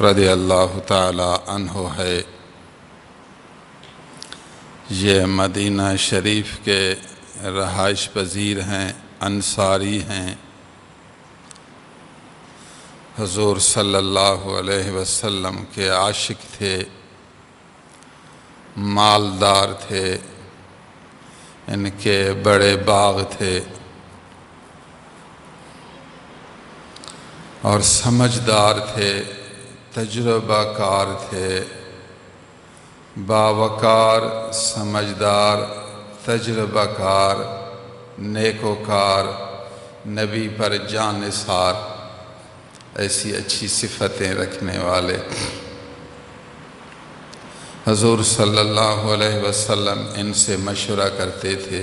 رضی اللہ تعالی عنہ ہے۔ یہ مدینہ شریف کے رہائش پذیر ہیں، انصاری ہیں، حضور صلی اللہ علیہ وسلم کے عاشق تھے، مالدار تھے، ان کے بڑے باغ تھے اور سمجھدار تھے، تجربہ کار تھے، باوقار، سمجھدار، تجربہ کار، نیکوکار، نبی پر جان نثار، ایسی اچھی صفتیں رکھنے والے حضور صلی اللہ علیہ وسلم ان سے مشورہ کرتے تھے،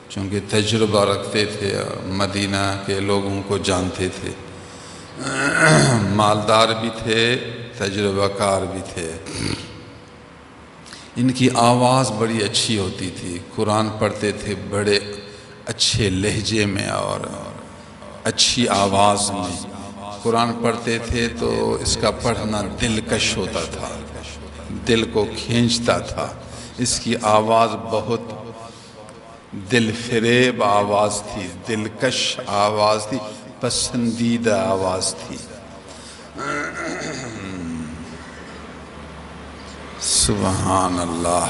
چونکہ تجربہ رکھتے تھے اور مدینہ کے لوگوں کو جانتے تھے، مالدار بھی تھے، تجربہ کار بھی تھے۔ ان کی آواز بڑی اچھی ہوتی تھی، قرآن پڑھتے تھے بڑے اچھے لہجے میں اور اچھی آواز میں قرآن پڑھتے تھے، تو اس کا پڑھنا دلکش ہوتا تھا، دل کو کھینچتا تھا۔ اس کی آواز بہت دل فریب آواز تھی، دلکش آواز تھی، پسندیدہ آواز تھی۔ سبحان اللہ۔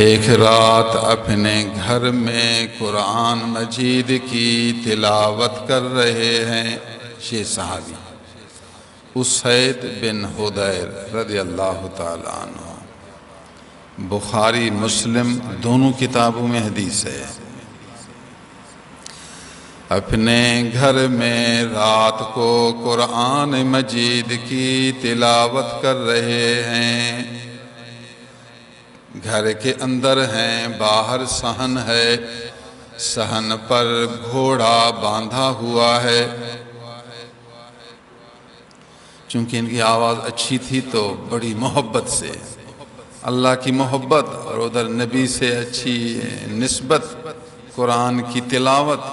ایک رات اپنے گھر میں قرآن مجید کی تلاوت کر رہے ہیں یہ صحابی اسید بن حضیر رضی اللہ تعالی عنہ، بخاری مسلم دونوں کتابوں میں حدیث ہے۔ اپنے گھر میں رات کو قرآن مجید کی تلاوت کر رہے ہیں، گھر کے اندر ہیں، باہر صحن ہے، صحن پر گھوڑا باندھا ہوا ہے۔ چونکہ ان کی آواز اچھی تھی تو بڑی محبت سے، اللہ کی محبت اور ادھر نبی سے اچھی نسبت، قرآن کی تلاوت،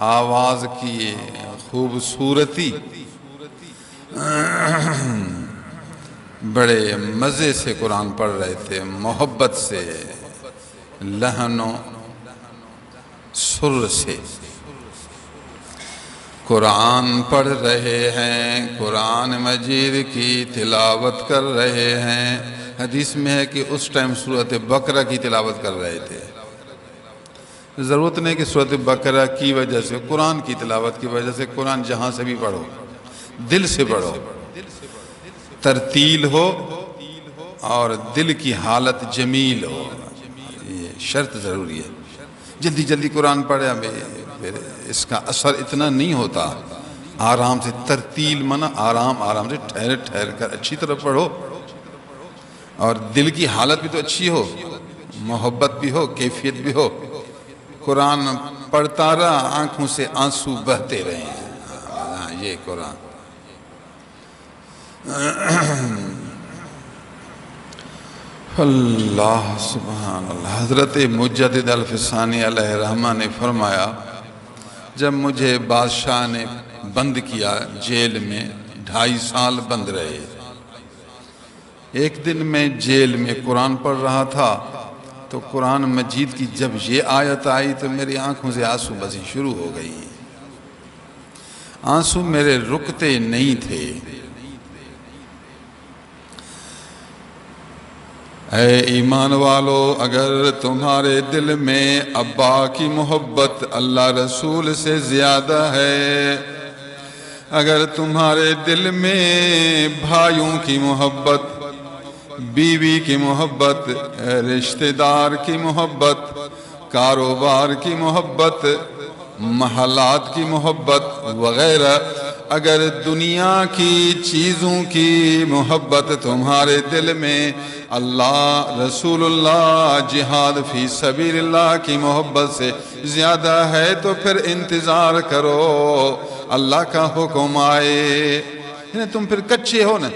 آواز کی خوبصورتی، بڑے مزے سے قرآن پڑھ رہے تھے، محبت سے، لحن و سر سے قرآن پڑھ رہے ہیں، قرآن مجید کی تلاوت کر رہے ہیں۔ حدیث میں ہے کہ اس ٹائم سورۃ بقرہ کی تلاوت کر رہے تھے۔ ضرورت نہیں کہ سورۃ بقرہ کی وجہ سے، قرآن کی تلاوت کی وجہ سے، قرآن جہاں سے بھی پڑھو، دل سے پڑھو، ترتیل ہو اور دل کی حالت جمیل ہو، یہ شرط ضروری ہے۔ جلدی جلدی قرآن پڑھے پھر اس کا اثر اتنا نہیں ہوتا۔ آرام سے، ترتیل منا آرام آرام سے، ٹھہر ٹھہر کر اچھی طرح پڑھو، اور دل کی حالت بھی تو اچھی ہو، محبت بھی ہو، کیفیت بھی ہو۔ قرآن پڑھتا رہا، آنکھوں سے آنسو بہتے رہے ہیں، یہ قرآن۔ اللہ سبحان اللہ۔ حضرت مجدد الفسانی علیہ رحمہ نے فرمایا، جب مجھے بادشاہ نے بند کیا جیل میں، 2.5 سال بند رہے، ایک دن میں جیل میں قرآن پڑھ رہا تھا تو قرآن مجید کی جب یہ آیت آئی تو میری آنکھوں سے آنسو بسی شروع ہو گئی، آنسو میرے رکتے نہیں تھے۔ اے ایمان والو، اگر تمہارے دل میں ابا کی محبت اللہ رسول سے زیادہ ہے، اگر تمہارے دل میں بھائیوں کی محبت، بیوی کی محبت، رشتہ دار کی محبت، کاروبار کی محبت، محلات کی محبت وغیرہ، اگر دنیا کی چیزوں کی محبت تمہارے دل میں اللہ، رسول اللہ، جہاد فی سبیل اللہ کی محبت سے زیادہ ہے تو پھر انتظار کرو اللہ کا حکم آئے۔ تم پھر کچے ہو نا،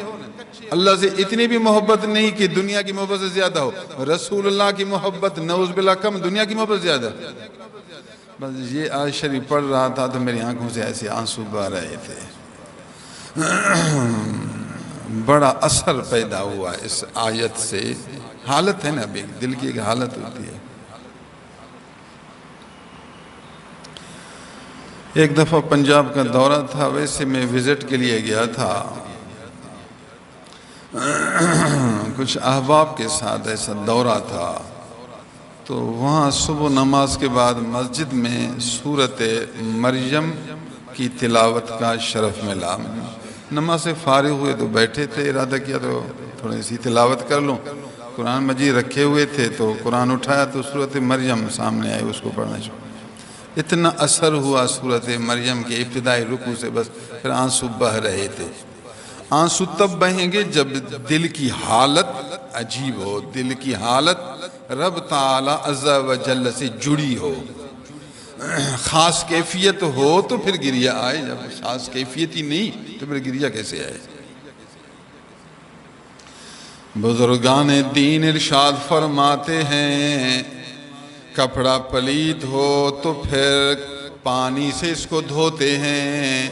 اللہ سے اتنی بھی محبت نہیں کہ دنیا کی محبت سے زیادہ ہو، رسول اللہ کی محبت نعوذ باللہ کم، دنیا کی محبت زیادہ، بس یہ آیت شریف پڑھ رہا تھا تو میری آنکھوں سے ایسے آنسو بہہ رہے تھے. بڑا اثر پیدا ہوا اس آیت سے. حالت ہے نا ابھی دل کی ایک حالت ہوتی ہے. ایک دفعہ پنجاب کا دورہ تھا، ویسے میں وزٹ کے لیے گیا تھا کچھ احباب کے ساتھ، ایسا دورہ تھا. تو وہاں صبح نماز کے بعد مسجد میں سورۃ مریم کی تلاوت کا شرف ملا. نماز سے فارغ ہوئے تو بیٹھے تھے، ارادہ کیا تو تھوڑی سی تلاوت کر لوں. قرآن مجید رکھے ہوئے تھے تو قرآن اٹھایا تو سورۃ مریم سامنے آئی، اس کو پڑھنا شروع. اتنا اثر ہوا سورۃ مریم کے ابتدائی رکوع سے، بس پھر آنسو بہہ رہے تھے. آنسو تب بہیں گے جب دل کی حالت عجیب ہو، دل کی حالت رب تعالی عز و جل سے جڑی ہو، خاص کیفیت ہو تو پھر گریہ آئے. جب خاص کیفیت ہی نہیں تو پھر گریہ کیسے آئے؟ بزرگان دین ارشاد فرماتے ہیں کپڑا پلید ہو تو پھر پانی سے اس کو دھوتے ہیں،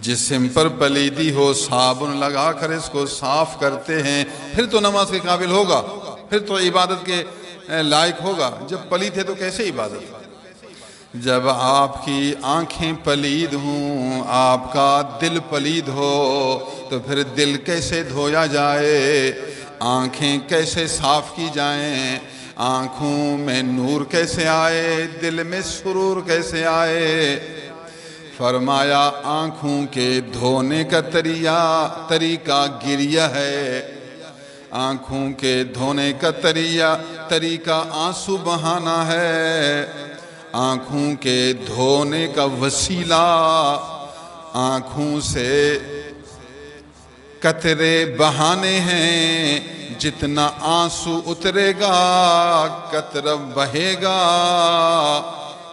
جسم پر پلیدی ہو صابن لگا کر اس کو صاف کرتے ہیں، پھر تو نماز کے قابل ہوگا، پھر تو عبادت کے لائق ہوگا. جب پلید ہے تو کیسے عبادت؟ جب آپ کی آنکھیں پلید ہوں، آپ کا دل پلید ہو تو پھر دل کیسے دھویا جائے؟ آنکھیں کیسے صاف کی جائیں؟ آنکھوں میں نور کیسے آئے؟ دل میں سرور کیسے آئے؟ فرمایا آنکھوں کے دھونے کا طریقہ گریہ ہے، آنکھوں کے دھونے کا طریقہ آنسو بہانا ہے، آنکھوں کے دھونے کا وسیلہ آنکھوں سے قطرے بہانے ہیں. جتنا آنسو اترے گا قطرہ بہے گا،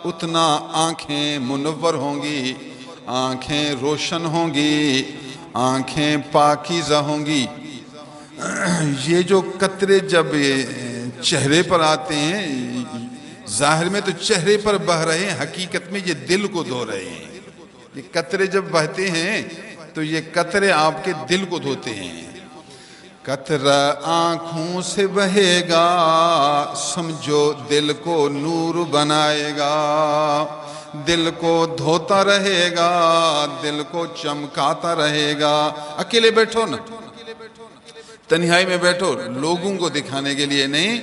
اتنا آنکھیں منور ہوں گی، آنکھیں روشن ہوں گی، آنکھیں پاکیزہ ہوں گی. یہ جو قطرے جب چہرے پر آتے ہیں، ظاہر میں تو چہرے پر بہ رہے ہیں، حقیقت میں یہ دل کو دھو رہے ہیں. یہ قطرے جب بہتے ہیں تو یہ قطرے آپ کے دل کو دھوتے ہیں. قطرہ آنکھوں سے بہے گا، سمجھو دل کو نور بنائے گا، دل کو دھوتا رہے گا، دل کو چمکاتا رہے گا. اکیلے بیٹھو نا، تنہائی میں بیٹھو، لوگوں کو دکھانے کے لیے نہیں،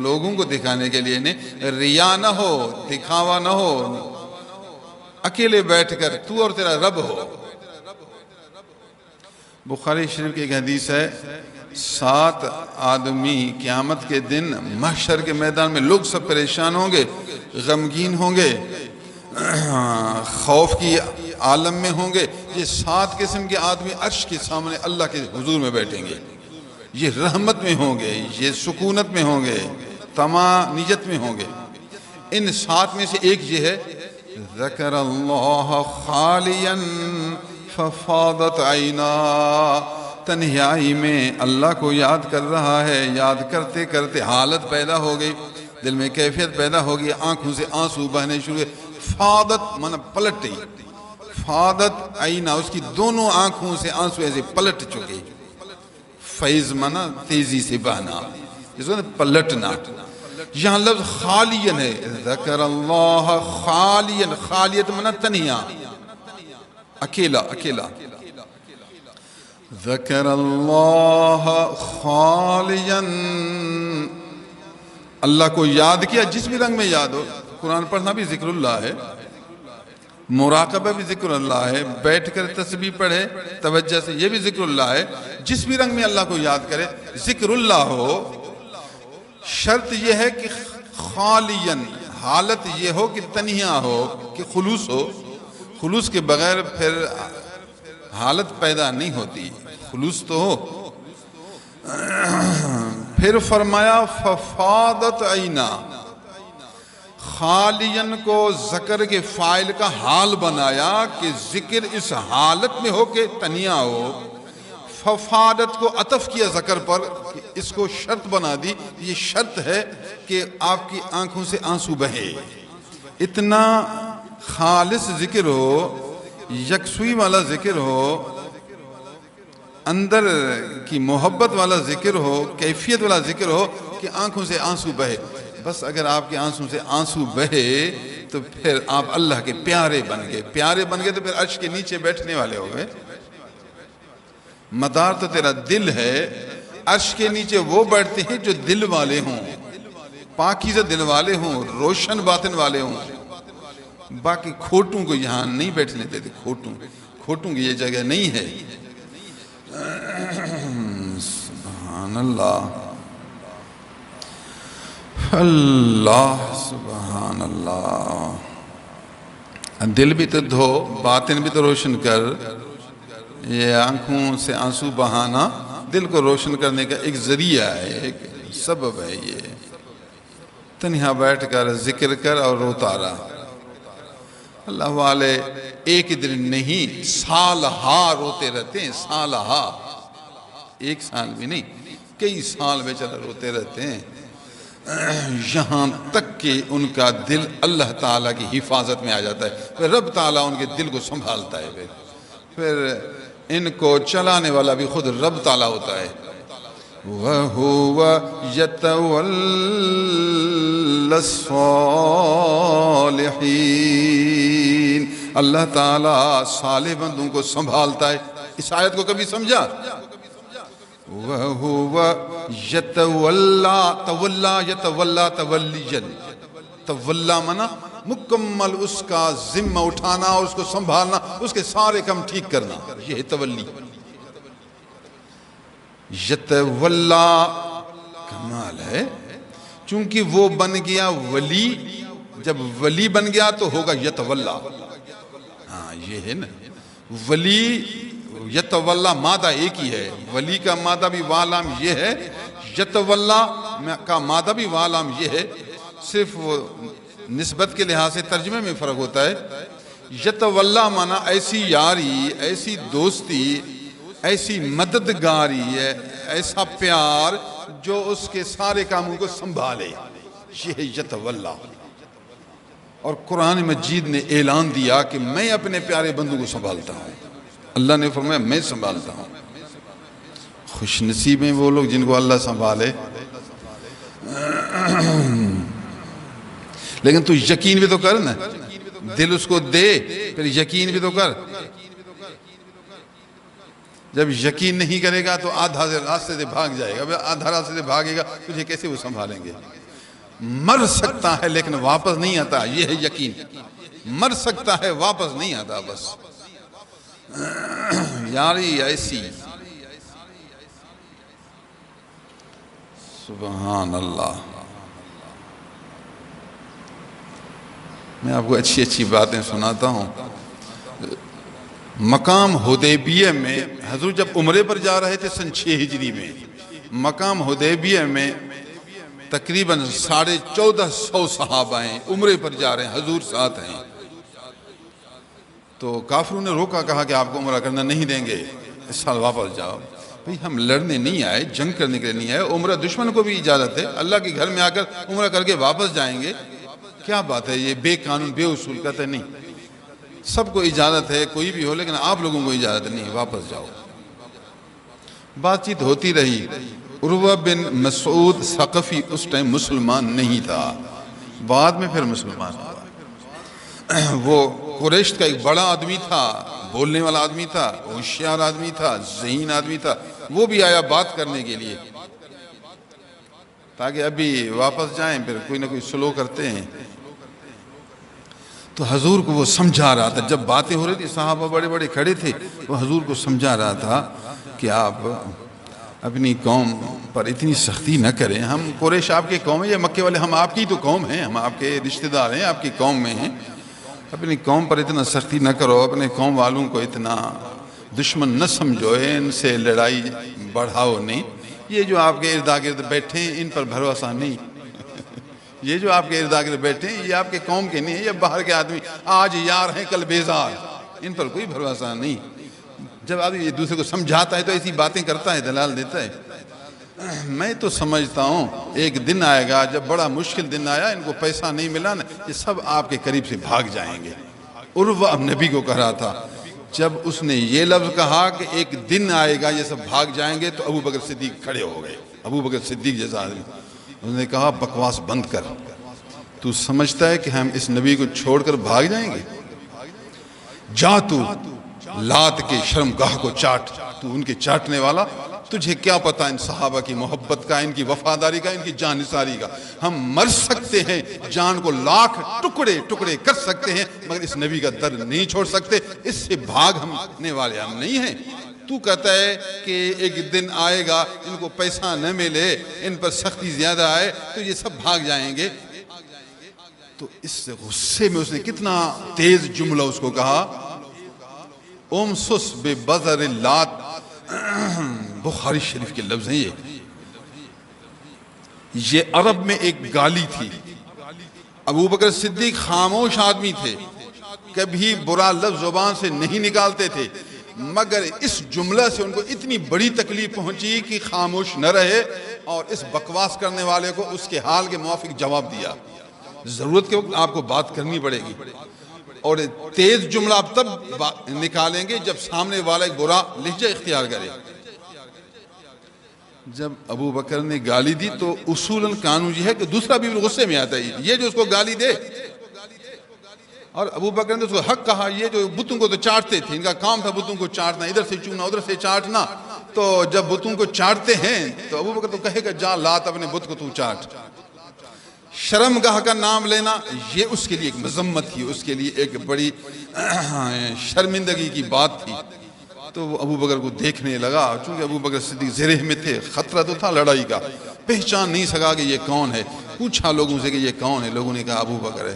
لوگوں کو دکھانے کے لیے نہیں، ریا نہ ہو، دکھاوا نہ ہو. اکیلے بیٹھ کر تو اور تیرا رب ہو. بخاری شریف کی ایک حدیث ہے، 7 آدمی قیامت کے دن محشر کے میدان میں، لوگ سب پریشان ہوں گے، غمگین ہوں گے، خوف کی عالم میں ہوں گے. یہ 7 قسم کے آدمی عرش کے سامنے اللہ کے حضور میں بیٹھیں گے. یہ رحمت میں ہوں گے، یہ سکونت میں ہوں گے، طمانینت میں ہوں گے. ان 7 میں سے ایک یہ ہے، ذکر اللہ خالیا ففاضت عینا، تنہائی میں اللہ کو یاد کر رہا ہے، یاد کرتے کرتے حالت پیدا ہو گئی، دل میں کیفیت پیدا ہو گئی، آنکھوں سے آنسو بہنے شروع ہوئے. فاضت مانا پلٹ گئی، فاضت عینا، اس کی دونوں آنکھوں سے آنسو ایسے پلٹ چکے. فیض مانا تیزی سے بہنا، اس کو پلٹنا. یہاں لفظ خالین ہے، ذکر اللہ خالین، خالیت مانا تنہا، اکیلا اکیلا. ذکر اللہ خالیا، اللہ کو یاد کیا جس بھی رنگ میں یاد ہو. قرآن پڑھنا بھی ذکر اللہ ہے، مراقبہ بھی ذکر اللہ ہے، بیٹھ کر تسبیح پڑھے توجہ سے یہ بھی ذکر اللہ ہے. جس بھی رنگ میں اللہ کو یاد کرے ذکر اللہ ہو. شرط یہ ہے کہ خالین، حالت یہ ہو کہ تنہا ہو، کہ خلوص ہو. خلوص کے بغیر پھر حالت پیدا نہیں ہوتی، خلوص تو ہو. پھر فرمایا ففاضت عینا، خالین کو ذکر کے فاعل کا حال بنایا کہ ذکر اس حالت میں ہو کہ تنہا ہو. ففاضت کو عطف کیا ذکر پر، کہ اس کو شرط بنا دی. یہ شرط ہے کہ آپ کی آنکھوں سے آنسو بہے، اتنا خالص ذکر ہو، یکسوئی والا ذکر ہو، اندر کی محبت والا ذکر ہو، کیفیت والا ذکر ہو کہ آنکھوں سے آنسو بہے. بس اگر آپ کے آنسوں سے آنسو بہے تو پھر آپ اللہ کے پیارے بن گئے. پیارے بن گئے تو پھر عرش کے نیچے بیٹھنے والے ہو گئے. مدار تو تیرا دل ہے. عرش کے نیچے وہ بیٹھتے ہیں جو دل والے ہوں، پاکیزہ دل والے ہوں، روشن باطن والے ہوں. باقی کھوٹوں کو یہاں نہیں بیٹھنے دیتے. کھوٹوں کی یہ جگہ نہیں ہے. سبحان اللہ، اللہ سبحان اللہ. دل بھی تو دھو، باطن بھی تو روشن کر. یہ آنکھوں سے آنسو بہانا دل کو روشن کرنے کا ایک ذریعہ ہے، ایک سبب ہے. یہ تنہا بیٹھ کر ذکر کر اور روتا رہا. اللہ والے ایک دن نہیں، سال ہا روتے رہتے ہیں. سال ہا، ایک سال بھی نہیں، کئی سال بیچارہ روتے رہتے ہیں، یہاں تک کہ ان کا دل اللہ تعالیٰ کی حفاظت میں آ جاتا ہے. پھر رب تعالیٰ ان کے دل کو سنبھالتا ہے. پھر ان کو چلانے والا بھی خود رب تعالیٰ ہوتا ہے. وَهُوَ يَتَوَلَّ الصَّالِحِينَ. اللہ تعالیٰ صالح بندوں کو سنبھالتا ہے. اس آیت کو کبھی سمجھا؟ وَهُوَ يَتَوَلَّى تَوَلَّى تَوَلِّيًا. تولا منا مکمل اس کا ذمہ اٹھانا، اس کو سنبھالنا، اس کے سارے کام ٹھیک کرنا. یہ ہے تولی. یتولا کمال ہے، چونکہ وہ بن گیا ولی. جب ولی بن گیا تو ہوگا یتولا. ہاں یہ ہے نا، ولی یتولا مادہ ایک ہی ہے. ولی کا مادہ بھی والام یہ ہے، یتولا کا مادہ بھی والام یہ ہے. صرف وہ نسبت کے لحاظ سے ترجمے میں فرق ہوتا ہے. یتولا مانا ایسی یاری، ایسی دوستی، ایسی مددگاری ہے، ایسا پیار جو اس کے سارے کاموں کو سنبھالے. یہ ہے یتولا. اور قرآن مجید نے اعلان دیا کہ میں اپنے پیارے بندوں کو سنبھالتا ہوں. اللہ نے فرمایا میں سنبھالتا ہوں. خوش نصیب ہیں وہ لوگ جن کو اللہ سنبھالے. لیکن تو یقین بھی تو کر نا، دل اس کو دے، پھر یقین بھی تو کر. جب یقین نہیں کرے گا تو آدھا راستے سے بھاگ جائے گا. آدھا راستے سے بھاگے گا تجھے کیسے وہ سنبھالیں گے؟ مر سکتا ہے لیکن واپس نہیں آتا. یہ ہے یقین. مر سکتا ہے واپس نہیں آتا. بس یاری ایسی. سبحان اللہ. میں آپ کو اچھی اچھی باتیں سناتا ہوں. مقام حدیبیہ میں حضور جب عمرے پر جا رہے تھے سن 6 ہجری میں، مقام حدیبیہ میں تقریباً 1450 صحابہ ہیں، عمرے پر جا رہے ہیں، حضور ساتھ ہیں. تو کافروں نے روکا، کہا کہ آپ کو عمرہ کرنا نہیں دیں گے، اس سال واپس جاؤ. بھئی ہم لڑنے نہیں آئے، جنگ کرنے کے لیے نہیں آئے. عمرہ دشمن کو بھی اجازت ہے. اللہ کے گھر میں آ کر عمرہ کر کے واپس جائیں گے، کیا بات ہے؟ یہ بے قانون بے اصول. کہتے نہیں، سب کو اجازت ہے، کوئی بھی ہو، لیکن آپ لوگوں کو اجازت نہیں، واپس جاؤ. بات چیت ہوتی رہی. عروہ بن مسعود ثقفی اس ٹائم مسلمان نہیں تھا، بعد میں پھر مسلمان ہوا. وہ قریش کا ایک بڑا آدمی تھا، بولنے والا آدمی تھا، ہوشیار آدمی تھا، ذہین آدمی تھا. وہ بھی آیا بات کرنے کے لیے تاکہ ابھی واپس جائیں، پھر کوئی نہ کوئی سلو کرتے ہیں. تو حضور کو وہ سمجھا رہا تھا. جب باتیں ہو رہی تھی صحابہ بڑے بڑے کھڑے تھے، وہ حضور کو سمجھا رہا تھا کہ آپ اپنی قوم پر اتنی سختی نہ کریں. ہم قریش آپ کے قوم ہیں، یا مکے والے ہم آپ کی تو قوم ہیں، ہم آپ کے رشتہ دار ہیں، آپ کی قوم میں ہیں. اپنی قوم پر اتنا سختی نہ کرو، اپنے قوم والوں کو اتنا دشمن نہ سمجھو، ان سے لڑائی بڑھاؤ نہیں. یہ جو آپ کے ارد گرد بیٹھے ہیں ان پر بھروسہ نہیں. یہ جو آپ کے ارد گرد بیٹھے ہیں یہ آپ کے قوم کے نہیں ہیں، یہ باہر کے آدمی، آج یار ہیں کل بیزار. ان پر کوئی بھروسہ نہیں. جب آدمی ایک دوسرے کو سمجھاتا ہے تو ایسی باتیں کرتا ہے، دلال دیتا ہے. میں تو سمجھتا ہوں ایک دن آئے گا جب بڑا مشکل دن آیا، ان کو پیسہ نہیں ملا نا، یہ سب آپ کے قریب سے بھاگ جائیں گے۔ عروہ اب نبی کو کہہ رہا تھا، جب اس نے یہ لفظ کہا کہ ایک دن آئے گا یہ سب بھاگ جائیں گے، تو ابو بکر صدیق کھڑے ہو گئے۔ ابو بکر صدیق جیسا آدمی، انہوں نے کہا بکواس بند کر، تو سمجھتا ہے کہ ہم اس نبی کو چھوڑ کر بھاگ جائیں گے؟ جا تو لات کے شرمگاہ کو چاٹ، تو ان کے چاٹنے والا، تجھے کیا پتا ان صحابہ کی محبت کا، ان کی وفاداری کا، ان کی جان نثاری کا۔ ہم مر سکتے ہیں، جان کو لاکھ ٹکڑے ٹکڑے کر سکتے ہیں، مگر اس نبی کا در نہیں چھوڑ سکتے، اس سے بھاگ ہمنے والے ہم نہیں ہیں۔ تو کہتا ہے کہ ایک دن آئے گا ان کو پیسہ نہ ملے، ان پر سختی زیادہ آئے تو یہ سب بھاگ جائیں گے۔ تو اس غصے میں اس نے کتنا تیز جملہ اس کو کہا، امسس بے بذر اللات، بخاری شریف کے لفظ ہیں یہ عرب میں ایک گالی تھی۔ ابو بکر صدیق خاموش آدمی تھے، کبھی برا لفظ زبان سے نہیں نکالتے تھے، مگر اس جملہ سے ان کو اتنی بڑی تکلیف پہنچی کہ خاموش نہ رہے اور اس بکواس کرنے والے کو اس کے حال کے موافق جواب دیا۔ ضرورت کے وقت آپ کو بات کرنی پڑے گی، اور تیز جملہ آپ تب نکالیں گے جب سامنے والا ایک برا لہجہ اختیار کرے۔ جب ابو بکر نے گالی دی تو اصولاً قانون یہ ہے کہ دوسرا بھی غصے میں آتا ہے، یہ جو اس کو گالی دے، اور ابو بکر نے اس کو حق کہا، یہ جو بتوں کو تو چاٹتے تھے، ان کا کام تھا بتوں کو چاٹنا، ادھر سے چونا ادھر سے چاٹنا، تو جب بتوں کو چاٹتے ہیں تو ابو بکر تو کہے گا جا لات اپنے بت کو تو چاٹ۔ شرمگاہ کا نام لینا یہ اس کے لیے ایک مذمت تھی، اس کے لیے ایک بڑی شرمندگی کی بات تھی۔ تو وہ ابو بکر کو دیکھنے لگا، چونکہ ابو بکر صدیق زرہ میں تھے، خطرہ تو تھا لڑائی کا، پہچان نہیں سکا کہ یہ کون ہے۔ پوچھا لوگوں سے کہ یہ کون ہے، لوگوں نے کہا ابو بکر ہے۔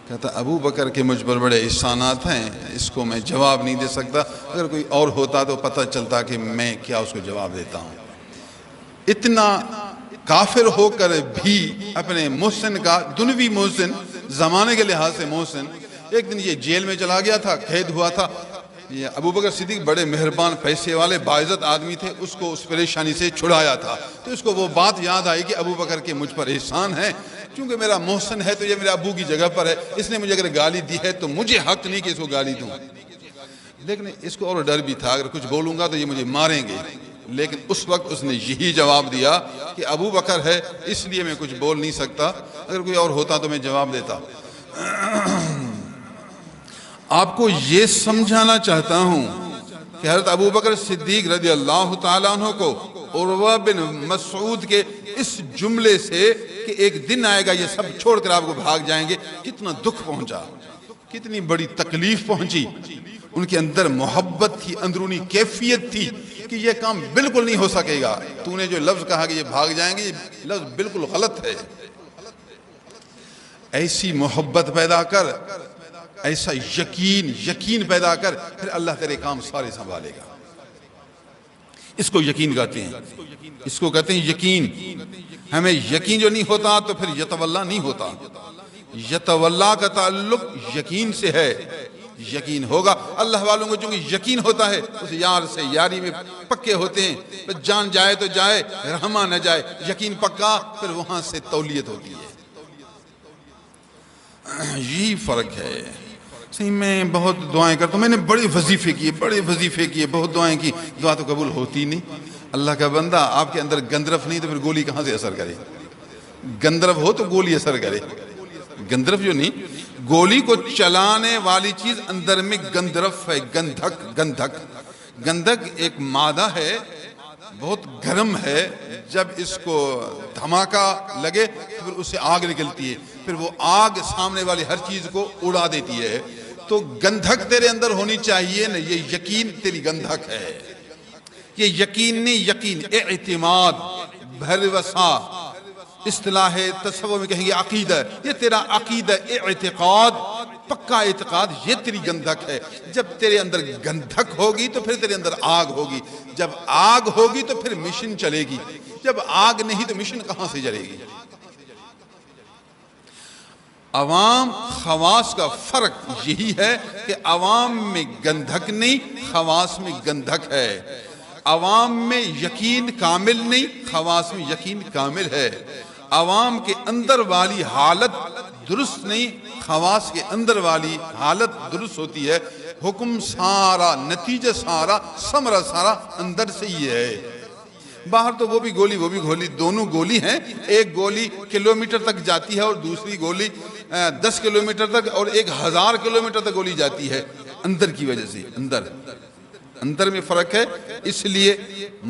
کہتا ابو بکر کے مجھ پر بڑے احسانات ہیں، اس کو میں جواب نہیں دے سکتا، اگر کوئی اور ہوتا تو پتہ چلتا کہ میں کیا اس کو جواب دیتا ہوں۔ اتنا کافر ہو کر بھی اپنے محسن کا، دنوی محسن، زمانے کے لحاظ سے محسن، ایک دن یہ جیل میں چلا گیا تھا، قید ہوا تھا۔ یہ ابو بکر صدیق بڑے مہربان، پیسے والے، باعزت آدمی تھے، اس کو اس پریشانی سے چھڑایا تھا۔ تو اس کو وہ بات یاد آئی کہ ابو بکر کے مجھ پر احسان ہے، چونکہ میرا محسن ہے تو یہ میرے ابو کی جگہ پر ہے، اس نے مجھے اگر گالی دی ہے تو مجھے حق نہیں کہ اس کو گالی دوں۔ لیکن اس کو اور ڈر بھی تھا، اگر کچھ بولوں گا تو یہ مجھے ماریں گے، لیکن اس وقت اس نے یہی جواب دیا کہ ابو بکر ہے اس لیے میں کچھ بول نہیں سکتا، اگر کوئی اور ہوتا تو میں جواب دیتا۔ آپ کو یہ سمجھانا چاہتا ہوں کہ حضرت ابو بکر صدیق رضی اللہ تعالیٰ عنہ کو عروہ بن مسعود کے اس جملے سے کہ ایک دن آئے گا یہ سب چھوڑ کر آپ کو بھاگ جائیں گے، کتنا دکھ پہنچا، کتنی بڑی تکلیف پہنچی۔ ان کے اندر محبت تھی، اندرونی کیفیت تھی کہ یہ کام بالکل نہیں ہو سکے گا، تو نے جو لفظ کہا کہ یہ بھاگ جائیں گے، یہ لفظ بالکل غلط ہے۔ ایسی محبت پیدا کر، ایسا یقین پیدا کر، پھر اللہ تیرے کام سارے سنبھالے گا۔ اس کو یقین کہتے ہیں، اس کو کہتے ہیں یقین۔ ہمیں یقین جو نہیں ہوتا تو پھر یتولا نہیں ہوتا۔ یتولا کا تعلق یقین سے ہے، یقین ہوگا۔ اللہ والوں کو چونکہ یقین ہوتا ہے اس یار سے یاری میں پکے ہوتے ہیں، جان جائے تو جائے، رحمہ نہ جائے، یقین پکا، پھر وہاں سے تولیت ہوتی ہے۔ یہی فرق ہے۔ صحیح، میں بہت دعائیں کرتا ہوں، میں نے بڑے وظیفے کیے، بہت دعائیں کی، دعا تو قبول ہوتی نہیں۔ اللہ کا بندہ، آپ کے اندر گندرف نہیں تو پھر گولی کہاں سے اثر کرے؟ گندرف ہو تو گولی اثر کرے، گندرف جو نہیں، گولی کو چلانے والی چیز اندر میں گندرف ہے، گندھک ایک مادہ ہے، بہت گرم ہے، جب اس کو دھماکہ لگے تو پھر اس سے آگ نکلتی ہے، پھر وہ آگ سامنے والی ہر چیز کو اڑا دیتی ہے۔ تو گندھک تیرے اندر ہونی چاہیے نا، یہ یقین تیری گندھک ہے۔ یہ یقین نہیں، یقین اعتماد، بھروسہ، اصطلاح تصور میں کہیں گے عقیدہ، یہ تیرا عقیدہ، اعتقاد، پکا اعتقاد، یہ تیری گندھک ہے۔ جب تیرے اندر گندھک ہوگی تو پھر تیرے اندر آگ ہوگی، جب آگ ہوگی تو پھر مشن چلے گی، جب آگ نہیں تو مشن کہاں سے جلے گی؟ عوام خواص کا فرق یہی ہے کہ عوام میں گندھک نہیں، خواص میں گندھک ہے۔ عوام میں یقین کامل نہیں، خواص میں یقین کامل ہے۔ عوام کے اندر والی حالت درست نہیں، خواص کے اندر والی حالت درست ہوتی ہے۔ حکم سارا، نتیجہ سارا، ثمرہ سارا اندر سے ہی ہے۔ باہر تو وہ بھی گولی وہ بھی گولی، دونوں گولی ہیں۔ ایک گولی کلومیٹر تک جاتی ہے اور دوسری گولی 10 کلومیٹر تک اور 1000 کلومیٹر تک گولی جاتی ہے، اندر کی وجہ سے۔ اندر میں فرق ہے، اس لیے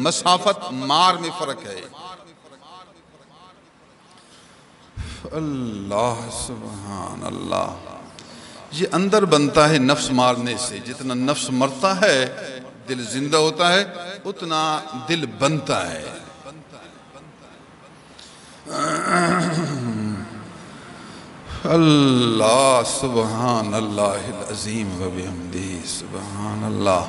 مسافت مار میں فرق ہے۔ اللہ سبحان اللہ۔ یہ اندر بنتا ہے نفس مارنے سے۔ جتنا نفس مرتا ہے دل زندہ ہوتا ہے، اتنا دل بنتا ہے۔ اللہ سبحان اللہ العظیم و بحمدہ سبحان اللہ۔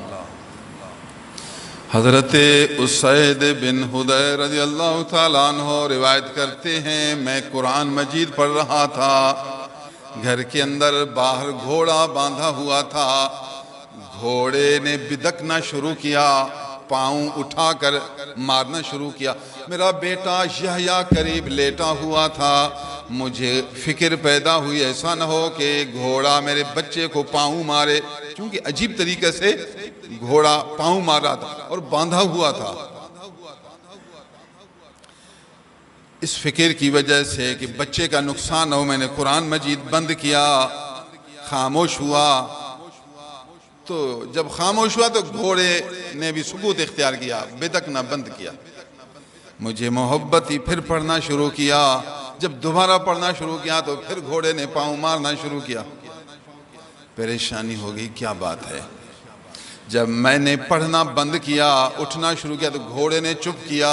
حضرت اسید بن حضیر رضی اللہ تعالیٰ عنہ روایت کرتے ہیں، میں قرآن مجید پڑھ رہا تھا، گھر کے اندر باہر گھوڑا باندھا ہوا تھا، گھوڑے نے بدکنا شروع کیا، پاؤں اٹھا کر مارنا شروع کیا۔ میرا بیٹا یحییٰ قریب لیٹا ہوا تھا، مجھے فکر پیدا ہوئی ایسا نہ ہو کہ گھوڑا میرے بچے کو پاؤں مارے، کیونکہ عجیب طریقے سے گھوڑا پاؤں مار رہا تھا اور باندھا ہوا تھا۔ اس فکر کی وجہ سے کہ بچے کا نقصان ہو، میں نے قرآن مجید بند کیا، خاموش ہوا۔ تو جب خاموش ہوا تو گھوڑے نے بھی سکوت اختیار کیا، بدکنا بند کیا۔ مجھے محبت ہی پھر پڑھنا شروع کیا۔ جب دوبارہ پڑھنا شروع کیا تو پھر گھوڑے نے پاؤں مارنا شروع کیا۔ پریشانی ہو گئی، کیا بات ہے؟ جب میں نے پڑھنا بند کیا، اٹھنا شروع کیا تو گھوڑے نے چپ کیا۔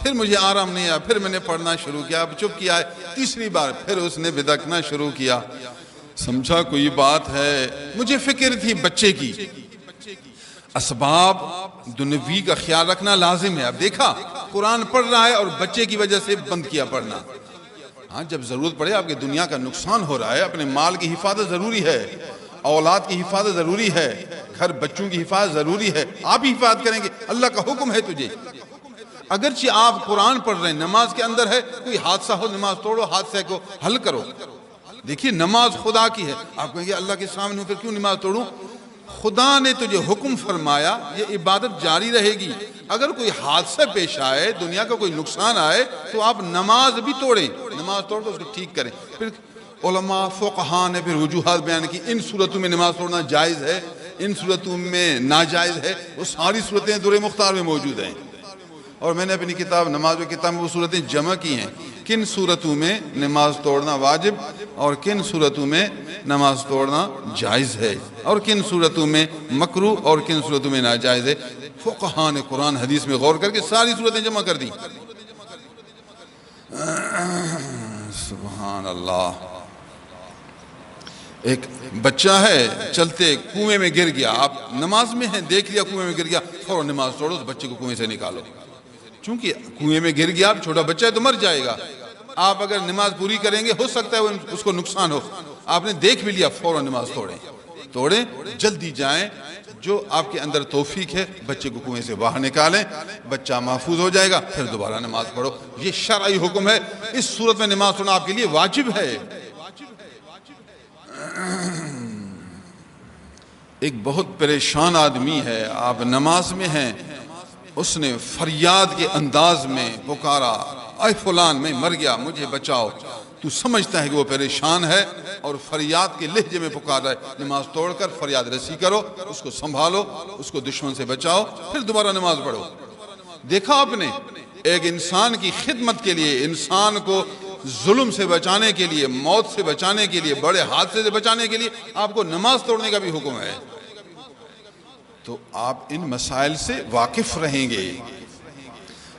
پھر مجھے آرام نہیں آیا، پھر میں نے پڑھنا شروع کیا، اب چپ کیا ہے۔ تیسری بار پھر اس نے بدکنا شروع کیا۔ سمجھا کوئی بات ہے، مجھے فکر تھی بچے کی۔ اسباب دنیوی کا خیال رکھنا لازم ہے۔ اب دیکھا قرآن پڑھ رہا ہے اور بچے کی وجہ سے بند کیا پڑھنا۔ ہاں، جب ضرورت پڑے، آپ کے دنیا کا نقصان ہو رہا ہے، اپنے مال کی حفاظت ضروری ہے، اولاد کی حفاظت ضروری ہے، گھر بچوں کی حفاظت ضروری ہے، آپ ہی حفاظت کریں گے، اللہ کا حکم ہے تجھے۔ اگرچہ آپ قرآن پڑھ رہے ہیں، نماز کے اندر ہے، کوئی حادثہ ہو، نماز توڑو، حادثے کو حل کرو۔ دیکھیے نماز خدا کی ہے، آپ کہیں گے اللہ کے سامنے ہوں پھر کیوں نماز توڑوں؟ خدا نے تجھے حکم فرمایا، یہ عبادت جاری رہے گی۔ اگر کوئی حادثہ پیش آئے، دنیا کا کوئی نقصان آئے، تو آپ نماز بھی توڑیں، نماز توڑ کر اس کو ٹھیک کریں۔ پھر علماء فقہاء نے پھر وجوہات بیان کی، ان صورتوں میں نماز توڑنا جائز ہے، ان صورتوں میں ناجائز ہے۔ وہ ساری صورتیں در مختار میں موجود ہیں، اور میں نے اپنی کتاب نماز و کتاب میں وہ صورتیں جمع کی ہیں، کن صورتوں میں نماز توڑنا واجب اور کن صورتوں میں نماز توڑنا جائز ہے، اور کن صورتوں میں مکروہ اور کن صورتوں میں ناجائز ہے۔ فقہاء نے قرآن حدیث میں غور کر کے ساری صورتیں جمع کر دی۔ سبحان اللہ۔ ایک بچہ ہے، چلتے کنویں میں گر گیا، آپ نماز میں ہیں، دیکھ لیا کنویں میں گر گیا، فوراً نماز توڑو، اس بچے کو کنویں سے نکالو، چونکہ کنویں میں گر گیا، چھوٹا بچہ ہے تو مر جائے گا۔ آپ اگر نماز پوری کریں گے، ہو سکتا ہے اس کو نقصان ہو، آپ نے دیکھ بھی لیا، فوراً نماز توڑیں، جلدی جائیں، جو آپ کے اندر توفیق ہے، بچے کو کنویں سے باہر نکالیں، بچہ محفوظ ہو جائے گا، پھر دوبارہ نماز پڑھو۔ یہ شرعی حکم ہے، اس صورت میں نماز پڑھنا آپ کے لیے واجب ہے۔ ایک بہت پریشان آدمی ہے، آپ نماز میں ہیں، اس نے فریاد کے انداز میں پکارا، اے فلان میں مر گیا، مجھے بچاؤ۔ تو سمجھتا ہے کہ وہ پریشان ہے اور فریاد کے لہجے میں پکار رہا ہے۔ نماز توڑ کر فریاد رسی کرو، اس کو سنبھالو، اس کو دشمن سے بچاؤ، پھر دوبارہ نماز پڑھو۔ دیکھا آپ نے، ایک انسان کی خدمت کے لیے، انسان کو ظلم سے بچانے کے لیے، موت سے بچانے کے لیے، بڑے حادثے سے بچانے کے لیے آپ کو نماز توڑنے کا بھی حکم ہے۔ تو آپ ان مسائل سے واقف رہیں گے۔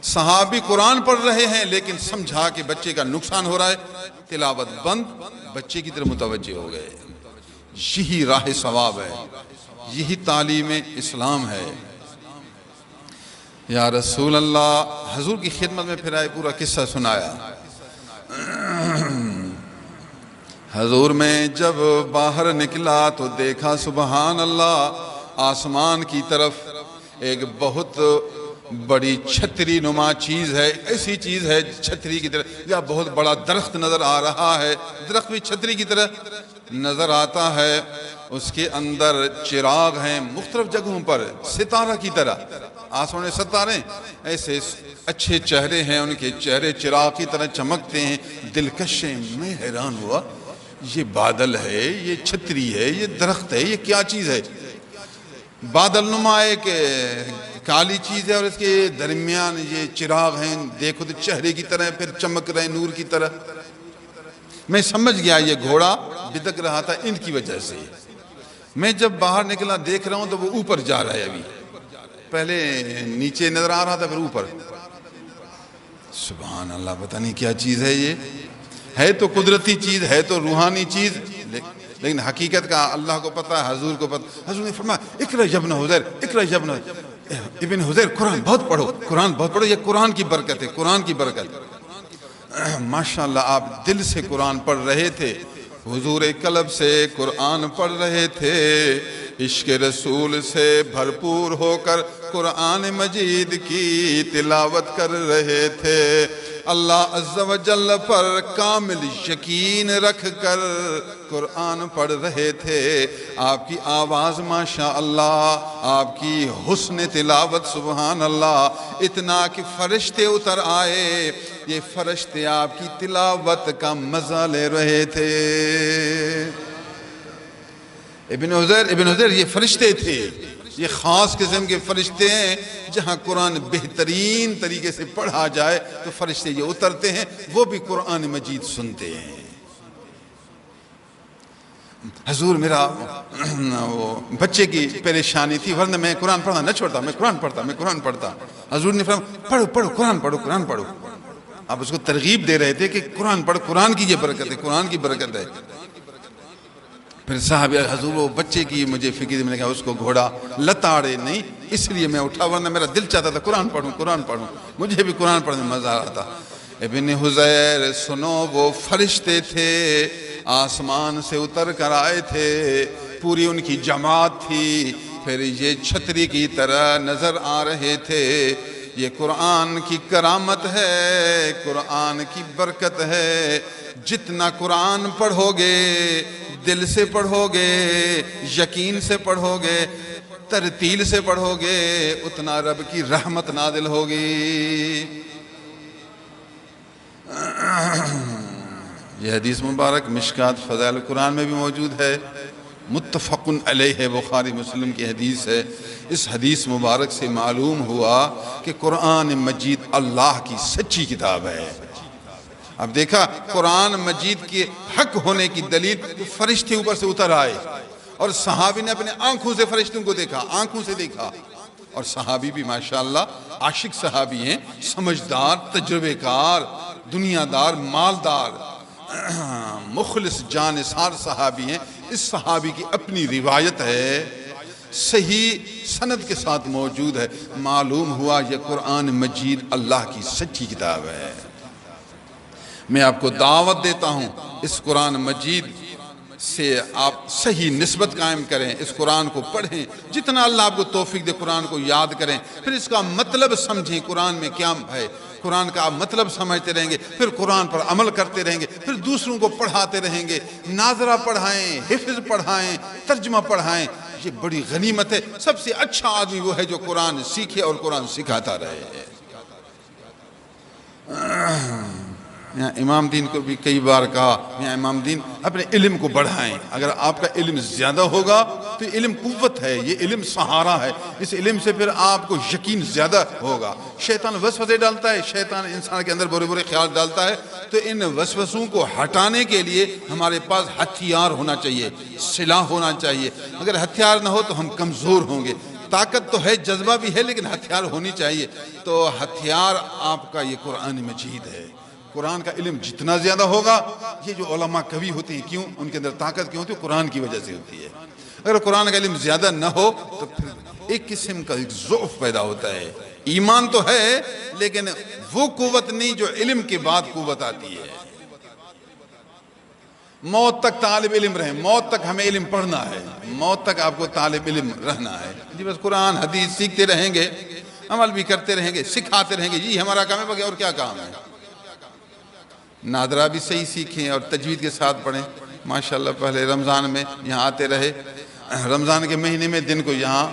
صحابی قرآن پڑھ رہے ہیں لیکن سمجھا کہ بچے کا نقصان ہو رہا ہے، تلاوت بند، بچے کی طرف متوجہ ہو گئے۔ یہی راہ ثواب ہے، یہی تعلیم اسلام ہے۔ یا رسول اللہ، حضور کی خدمت میں پھر آئے، پورا قصہ سنایا۔ حضور میں جب باہر نکلا تو دیکھا سبحان اللہ، آسمان کی طرف ایک بہت بڑی چھتری نما چیز ہے، ایسی چیز ہے چھتری کی طرح، یا بہت بڑا درخت نظر آ رہا ہے، درخت بھی چھتری کی طرح نظر آتا ہے، اس کے اندر چراغ ہیں مختلف جگہوں پر ستارہ کی طرح، آسمان ستارے ایسے اچھے چہرے ہیں، ان کے چہرے چراغ کی طرح چمکتے ہیں، دلکش ہیں۔ میں حیران ہوا، یہ بادل ہے، یہ چھتری ہے، یہ درخت ہے، یہ کیا چیز ہے؟ بادل نما ایک کالی چیز ہے اور اس کے درمیان یہ چراغ ہیں، دیکھو تو چہرے کی طرح پھر چمک رہے نور کی طرح۔ میں سمجھ گیا یہ گھوڑا بدک رہا تھا ان کی وجہ سے۔ میں جب باہر نکلا دیکھ رہا ہوں تو وہ اوپر جا رہا ہے، ابھی پہلے نیچے نظر آ رہا تھا پھر اوپر۔ سبحان اللہ، پتہ نہیں کیا چیز ہے، یہ ہے تو قدرتی چیز، ہے تو روحانی چیز، لیکن حقیقت کا اللہ کو پتہ ہے، حضور کو پتہ۔ حضور نے فرمایا اقرأ یا ابن حذیر، اقرأ یا ابن حذیر، قرآن بہت پڑھو، قرآن بہت پڑھو، یہ قرآن کی برکت ہے، قرآن کی برکت۔ ماشاءاللہ آپ دل سے قرآن پڑھ رہے تھے، حضور قلب سے قرآن پڑھ رہے تھے، عشق رسول سے بھرپور ہو کر قرآن مجید کی تلاوت کر رہے تھے، اللہ عز و جل پر کامل یقین رکھ کر قرآن پڑھ رہے تھے۔ آپ کی آواز ماشاءاللہ، آپ کی حسن تلاوت سبحان اللہ، اتنا کہ فرشتے اتر آئے، یہ فرشتے آپ کی تلاوت کا مزہ لے رہے تھے۔ ابن حذیر یہ فرشتے تھے، یہ خاص قسم کے فرشتے ہیں، جہاں قرآن بہترین طریقے سے پڑھا جائے تو فرشتے یہ اترتے ہیں، وہ بھی قرآن مجید سنتے ہیں۔ حضور میرا وہ بچے کی پریشانی تھی، ورنہ میں قرآن پڑھنا نہ چھوڑتا، میں قرآن پڑھتا۔ حضور نے فرمایا پڑھو قرآن پڑھو۔ آپ اس کو ترغیب دے رہے تھے کہ قرآن پڑھ، قرآن کی یہ برکت ہے، قرآن کی برکت ہے۔ پھر صاحب حضور وہ بچے کی مجھے فکر میں کہا اس کو گھوڑا لتاڑے نہیں، اس لیے میں اٹھا، ورنہ میرا دل چاہتا تھا قرآن پڑھوں، مجھے بھی قرآن پڑھنے میں مزہ آتا۔ ابن حذیر سنو، وہ فرشتے تھے، آسمان سے اتر کر آئے تھے، پوری ان کی جماعت تھی، پھر یہ چھتری کی طرح نظر آ رہے تھے۔ یہ قرآن کی کرامت ہے، قرآن کی برکت ہے، جتنا قرآن پڑھو گے، دل سے پڑھو گے، یقین سے پڑھو گے، ترتیل سے پڑھو گے، اتنا رب کی رحمت نازل ہوگی۔ یہ حدیث مبارک مشکات فضائل قرآن میں بھی موجود ہے، متفق علیہ ہے، بخاری مسلم کی حدیث ہے۔ اس حدیث مبارک سے معلوم ہوا کہ قرآن مجید اللہ کی سچی کتاب ہے۔ اب دیکھا قرآن مجید کے حق ہونے کی دلیل، فرشتے اوپر سے اتر آئے اور صحابی نے اپنے آنکھوں سے فرشتوں کو دیکھا، آنکھوں سے دیکھا، اور صحابی بھی ماشاءاللہ عاشق صحابی ہیں، سمجھدار، تجربے کار، دنیا دار، مالدار، مخلص جانثار صحابی ہیں۔ اس صحابی کی اپنی روایت ہے، صحیح سند کے ساتھ موجود ہے، معلوم ہوا یہ قرآن مجید اللہ کی سچی کتاب ہے۔ میں آپ کو دعوت دیتا ہوں اس قرآن مجید سے آپ صحیح نسبت قائم کریں، اس قرآن کو پڑھیں، جتنا اللہ آپ کو توفیق دے قرآن کو یاد کریں، پھر اس کا مطلب سمجھیں، قرآن میں کیا ہے، قرآن کا آپ مطلب سمجھتے رہیں گے، پھر قرآن پر عمل کرتے رہیں گے، پھر دوسروں کو پڑھاتے رہیں گے، ناظرہ پڑھائیں، حفظ پڑھائیں، ترجمہ پڑھائیں، یہ بڑی غنیمت ہے۔ سب سے اچھا آدمی وہ ہے جو قرآن سیکھے اور قرآن سکھاتا رہے۔ یہاں امام دین کو بھی کئی بار کہا، یہاں امام دین اپنے علم کو بڑھائیں، اگر آپ کا علم زیادہ ہوگا تو علم قوت ہے، یہ علم سہارا ہے، اس علم سے پھر آپ کو یقین زیادہ ہوگا۔ شیطان وسوسے ڈالتا ہے، شیطان انسان کے اندر برے برے خیال ڈالتا ہے، تو ان وسوسوں کو ہٹانے کے لیے ہمارے پاس ہتھیار ہونا چاہیے، سلاح ہونا چاہیے۔ اگر ہتھیار نہ ہو تو ہم کمزور ہوں گے۔ طاقت تو ہے، جذبہ بھی ہے، لیکن ہتھیار ہونی چاہیے، تو ہتھیار آپ کا یہ قرآن مجید ہے۔ قرآن کا علم جتنا زیادہ ہوگا، یہ جو علماء قوی ہوتے ہیں، کیوں ان کے اندر طاقت کیوں ہوتی ہے؟ قرآن کی وجہ سے ہوتی ہے۔ اگر قرآن کا علم زیادہ نہ ہو تو پھر ایک قسم کا ضعف پیدا ہوتا ہے، ایمان تو ہے لیکن وہ قوت نہیں جو علم کے بعد قوت آتی ہے۔ موت تک طالب علم رہیں، موت تک ہمیں علم پڑھنا ہے، موت تک آپ کو طالب علم رہنا ہے جی۔ بس قرآن حدیث سیکھتے رہیں گے، عمل بھی کرتے رہیں گے، سکھاتے رہیں گے، جی ہمارا کام ہے، باقی اور کیا کام ہے۔ نادرہ بھی صحیح سیکھیں اور تجوید کے ساتھ پڑھیں۔ ماشاءاللہ پہلے رمضان میں یہاں آتے رہے، رمضان کے مہینے میں دن کو یہاں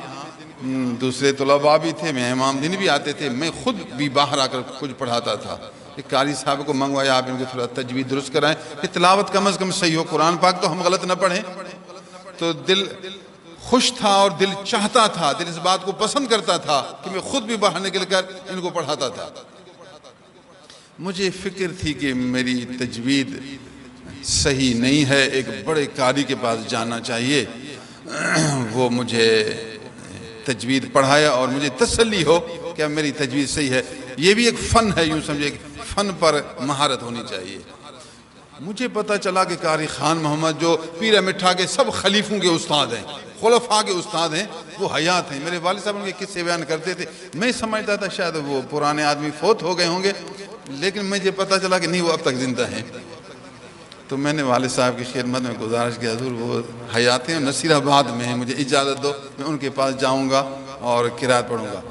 دوسرے طلباء بھی تھے، مہمان دن بھی آتے تھے، میں خود بھی باہر آ کر کچھ پڑھاتا تھا۔ ایک قاری صاحب کو منگوایا، آپ ان کو تھوڑا تجوید درست کرائیں کہ تلاوت کم از کم صحیح ہو، قرآن پاک تو ہم غلط نہ پڑھیں۔ تو دل خوش تھا اور دل چاہتا تھا، دل اس بات کو پسند کرتا تھا کہ میں خود بھی باہر نکل کر ان کو پڑھاتا تھا۔ مجھے فکر تھی کہ میری تجوید صحیح نہیں ہے، ایک بڑے قاری کے پاس جانا چاہیے، وہ مجھے تجوید پڑھایا اور مجھے تسلی ہو کہ اب میری تجوید صحیح ہے۔ یہ بھی ایک فن ہے، یوں سمجھے فن پر مہارت ہونی چاہیے۔ مجھے پتہ چلا کہ قاری خان محمد جو پیر مٹھا کے سب خلیفوں کے استاد ہیں، خلفاء کے استاد ہیں، وہ حیات ہیں۔ میرے والد صاحب ان کے قصے بیان کرتے تھے، میں سمجھتا تھا شاید وہ پرانے آدمی فوت ہو گئے ہوں گے، لیکن مجھے پتہ چلا کہ نہیں، وہ اب تک زندہ ہیں۔ تو میں نے والد صاحب کی خدمت میں گزارش کی، حضور وہ حیات ہیں، نصیر آباد میں ہیں، مجھے اجازت دو، میں ان کے پاس جاؤں گا اور قرات پڑھوں گا۔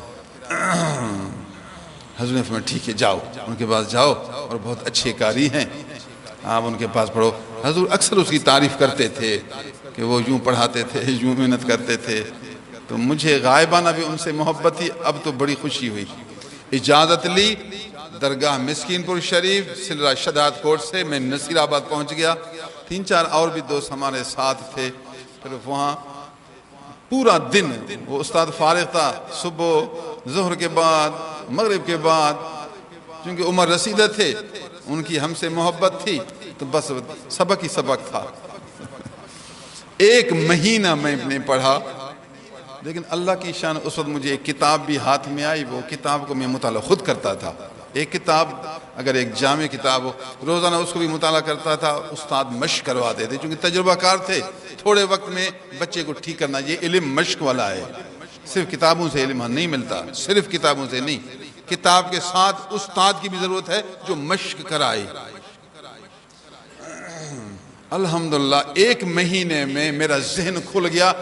حضور نے فرمایا ٹھیک ہے جاؤ، ان کے پاس جاؤ، اور بہت اچھے قاری ہیں، آپ ان کے پاس پڑھو۔ حضور اکثر اس کی تعریف کرتے تھے کہ وہ یوں پڑھاتے تھے، یوں محنت کرتے تھے، تو مجھے غائبانہ بھی ان سے محبت تھی۔ اب تو بڑی خوشی ہوئی، اجازت لی، درگاہ مسکین پور شریف سلسلہ شداد کوٹ سے میں نصیر آباد پہنچ گیا۔ 3-4 اور بھی دوست ہمارے ساتھ تھے۔ پھر وہاں پورا دن وہ استاد فارغ تھا، صبح ظہر کے بعد مغرب کے بعد، چونکہ عمر رسیدہ تھے، ان کی ہم سے محبت تھی، تو بس سبق ہی سبق تھا۔ 1 مہینہ میں نے پڑھا، لیکن اللہ کی شان اس وقت مجھے ایک کتاب بھی ہاتھ میں آئی، وہ کتاب کو میں مطالعہ خود کرتا تھا۔ ایک کتاب اگر ایک جامع کتاب ہو، روزانہ اس کو بھی مطالعہ کرتا تھا، استاد مشق کرواتے تھے، چونکہ تجربہ کار تھے، تھوڑے وقت میں بچے کو ٹھیک کرنا، یہ علم مشق والا ہے، صرف کتابوں سے علم نہیں ملتا، صرف کتابوں سے نہیں، کتاب کے ساتھ استاد کی بھی ضرورت ہے جو مشق کرائے۔ الحمدللہ 1 مہینے میں میرا ذہن کھل گیا،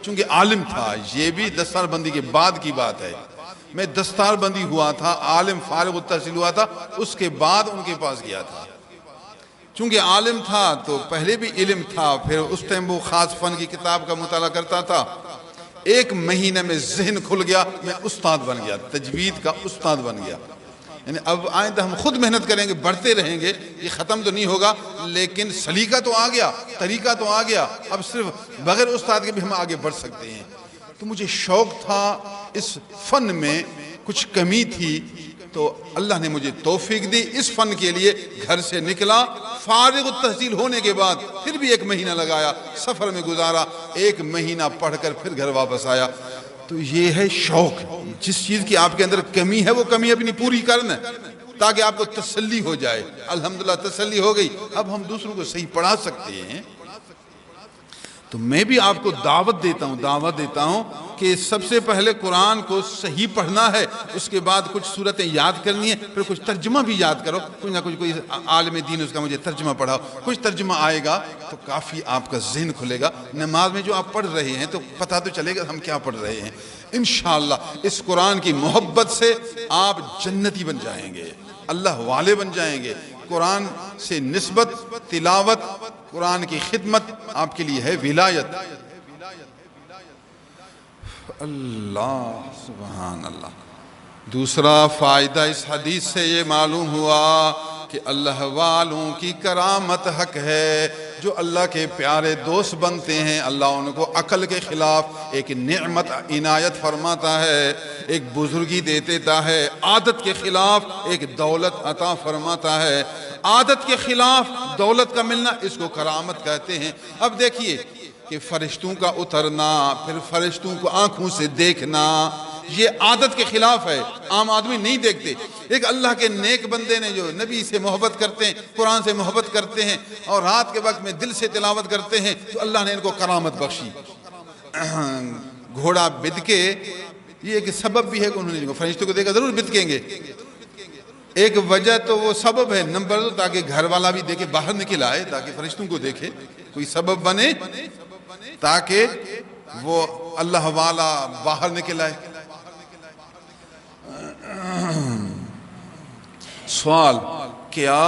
چونکہ عالم تھا، یہ بھی دستار بندی کے بعد کی بات ہے، میں دستار بندی ہوا تھا، عالم فارغ التحصیل ہوا تھا، اس کے بعد ان کے پاس گیا تھا۔ چونکہ عالم تھا تو پہلے بھی علم تھا، پھر اس ٹائم وہ خاص فن کی کتاب کا مطالعہ کرتا تھا۔ 1 مہینے میں ذہن کھل گیا، میں استاد بن گیا، تجوید کا استاد بن گیا۔ یعنی اب آئندہ ہم خود محنت کریں گے، بڑھتے رہیں گے، یہ ختم تو نہیں ہوگا، لیکن سلیقہ تو آ گیا، طریقہ تو آ گیا، اب صرف بغیر استاد کے بھی ہم آگے بڑھ سکتے ہیں۔ تو مجھے شوق تھا اس فن میں، کچھ کمی تھی، تو اللہ نے مجھے توفیق دی، اس فن کے لیے گھر سے نکلا، فارغ التحصیل ہونے کے بعد پھر بھی 1 مہینہ لگایا، سفر میں گزارا، 1 مہینہ پڑھ کر پھر گھر واپس آیا۔ تو یہ ہے شوق، جس چیز کی آپ کے اندر کمی ہے وہ کمی اپنی پوری کرنا، تاکہ آپ کو تسلی ہو جائے۔ الحمدللہ تسلی ہو گئی، اب ہم دوسروں کو صحیح پڑھا سکتے ہیں۔ تو میں بھی آپ کو دعوت دیتا ہوں کہ سب سے پہلے قرآن کو صحیح پڑھنا ہے، اس کے بعد کچھ صورتیں یاد کرنی ہے، پھر کچھ ترجمہ بھی یاد کرو، کچھ نہ کچھ کوئی عالم دین اس کا مجھے ترجمہ پڑھاؤ، کچھ ترجمہ آئے گا تو کافی آپ کا ذہن کھلے گا۔ نماز میں جو آپ پڑھ رہے ہیں تو پتہ تو چلے گا ہم کیا پڑھ رہے ہیں۔ انشاءاللہ اس قرآن کی محبت سے آپ جنتی بن جائیں گے، اللہ والے بن جائیں گے۔ قرآن سے نسبت، تلاوت، قرآن کی خدمت آپ کے لیے ہے ولایت۔ اللہ سبحان اللہ۔ دوسرا فائدہ اس حدیث سے یہ معلوم ہوا کہ اللہ والوں کی کرامت حق ہے، جو اللہ کے پیارے دوست بنتے ہیں، اللہ ان کو عقل کے خلاف ایک نعمت عنایت فرماتا ہے، ایک بزرگی دے دیتا ہے، عادت کے خلاف ایک دولت عطا فرماتا ہے۔ عادت کے خلاف دولت کا ملنا اس کو کرامت کہتے ہیں۔ اب دیکھیے کہ فرشتوں کا اترنا، پھر فرشتوں کو آنکھوں سے دیکھنا، یہ عادت کے خلاف ہے، عام آدمی نہیں دیکھتے۔ ایک اللہ کے نیک بندے نے جو نبی سے محبت کرتے ہیں، قرآن سے محبت کرتے ہیں اور رات کے وقت میں دل سے تلاوت کرتے ہیں، تو اللہ نے ان کو کرامت بخشی۔ گھوڑا بدکے، یہ ایک سبب بھی ہے کہ انہوں نے فرشتوں کو دیکھا، ضرور بدکیں گے، ایک وجہ تو وہ سبب ہے، نمبر دو تاکہ گھر والا بھی دیکھے، باہر نکل آئے تاکہ فرشتوں کو دیکھے، کوئی سبب بنے تاکہ وہ اللہ والا باہر نکل آئے۔ سوال، کیا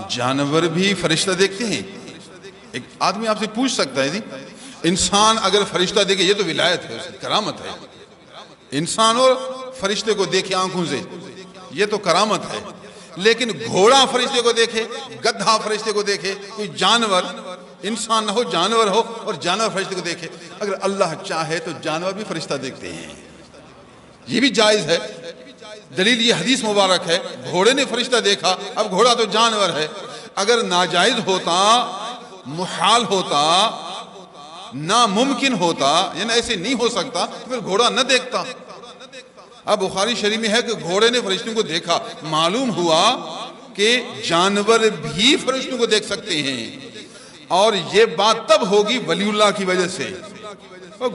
جانور بھی فرشتہ دیکھتے ہیں؟ ایک آدمی آپ سے پوچھ سکتا ہے جی انسان اگر فرشتہ دیکھے، یہ تو ولایت ہے، اس کی کرامت ہے، انسان اور فرشتے کو دیکھے آنکھوں سے، یہ تو کرامت ہے، لیکن گھوڑا فرشتے کو دیکھے، گدھا فرشتے کو دیکھے، کوئی جانور، انسان نہ ہو جانور ہو اور جانور فرشتے کو دیکھے، اگر اللہ چاہے تو جانور بھی فرشتہ دیکھتے ہیں، یہ بھی جائز ہے۔ دلیل یہ حدیث مبارک ہے، گھوڑے نے فرشتہ دیکھا، اب گھوڑا تو جانور ہے، اگر ناجائز ہوتا، محال ہوتا، ناممکن ہوتا، یعنی ایسے نہیں ہو سکتا تو پھر گھوڑا نہ دیکھتا۔ اب بخاری شریف میں ہے کہ گھوڑے نے فرشتوں کو دیکھا، معلوم ہوا کہ جانور بھی فرشتوں کو دیکھ سکتے ہیں، اور یہ بات تب ہوگی ولی اللہ کی وجہ سے۔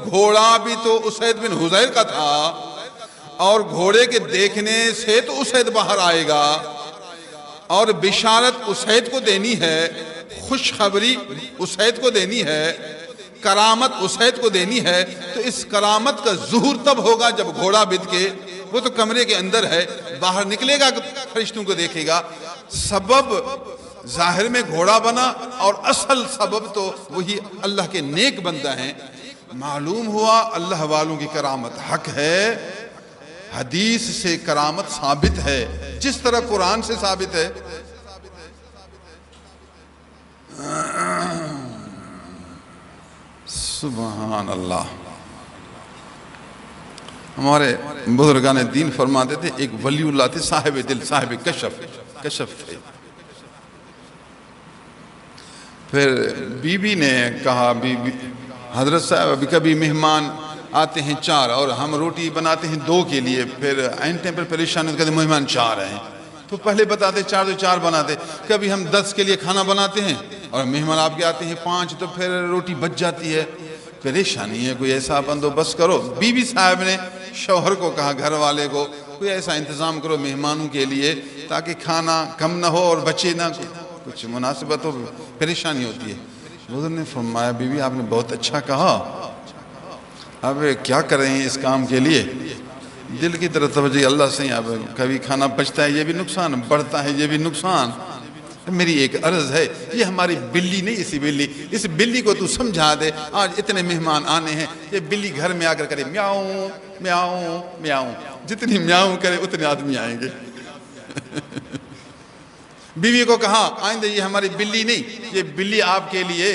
گھوڑا بھی تو اسید بن حضیر کا تھا، اور گھوڑے کے دیکھنے سے تو اسید باہر آئے گا، اور بشارت اسید کو دینی ہے، خوشخبری اسید کو دینی ہے، کرامت اسید کو دینی ہے، تو اس کرامت کا ظہور تب ہوگا جب گھوڑا بد کے، وہ تو کمرے کے اندر ہے، باہر نکلے گا فرشتوں کو دیکھے گا۔ سبب ظاہر میں گھوڑا بنا، اور اصل سبب تو وہی اللہ کے نیک بندہ ہیں۔ معلوم ہوا اللہ والوں کی کرامت حق ہے، حدیث سے کرامت ثابت ہے، جس طرح قرآن سے ثابت ہے۔ سبحان اللہ۔ ہمارے بزرگان دین فرماتے تھے ایک ولی اللہ تھے، صاحب دل، صاحب کشف تھے۔ پھر بی بی نے کہا، حضرت صاحب ابھی کبھی مہمان آتے ہیں 4 اور ہم روٹی بناتے ہیں 2 کے لیے، پھر عین ٹائم پر پریشان ہوتے، کہتے ہیں مہمان 4 ہیں، تو پہلے بتاتے 4 تو 4 بناتے، کبھی ہم 10 کے لیے کھانا بناتے ہیں اور مہمان آپ کے آتے ہیں 5، تو پھر روٹی بچ جاتی ہے، پریشانی ہے، کوئی ایسا بندوبست کرو۔ بی بی صاحب نے شوہر کو کہا، گھر والے کو، کوئی ایسا انتظام کرو مہمانوں کے لیے تاکہ کھانا کم نہ ہو اور بچے نہ، کچھ مناسبت ہو، پریشانی ہوتی ہے۔ حضور نے فرمایا، بی بی آپ نے بہت اچھا کہا، اب کیا کر رہے ہیں اس کام کے لیے؟ دل کی طرف توجہ اللہ سے، اب کبھی کھانا بچتا ہے یہ بھی نقصان، بڑھتا ہے یہ بھی نقصان۔ میری ایک عرض ہے، یہ ہماری بلی نہیں، اس بلی کو تو سمجھا دے، آج اتنے مہمان آنے ہیں، یہ بلی گھر میں آ کر کرے میاؤں میاؤں میاؤں، جتنی میاؤں کرے اتنے آدمی آئیں گے۔ بیوی کو کہا، آئندہ یہ ہماری بلی نہیں، یہ بلی آپ کے لیے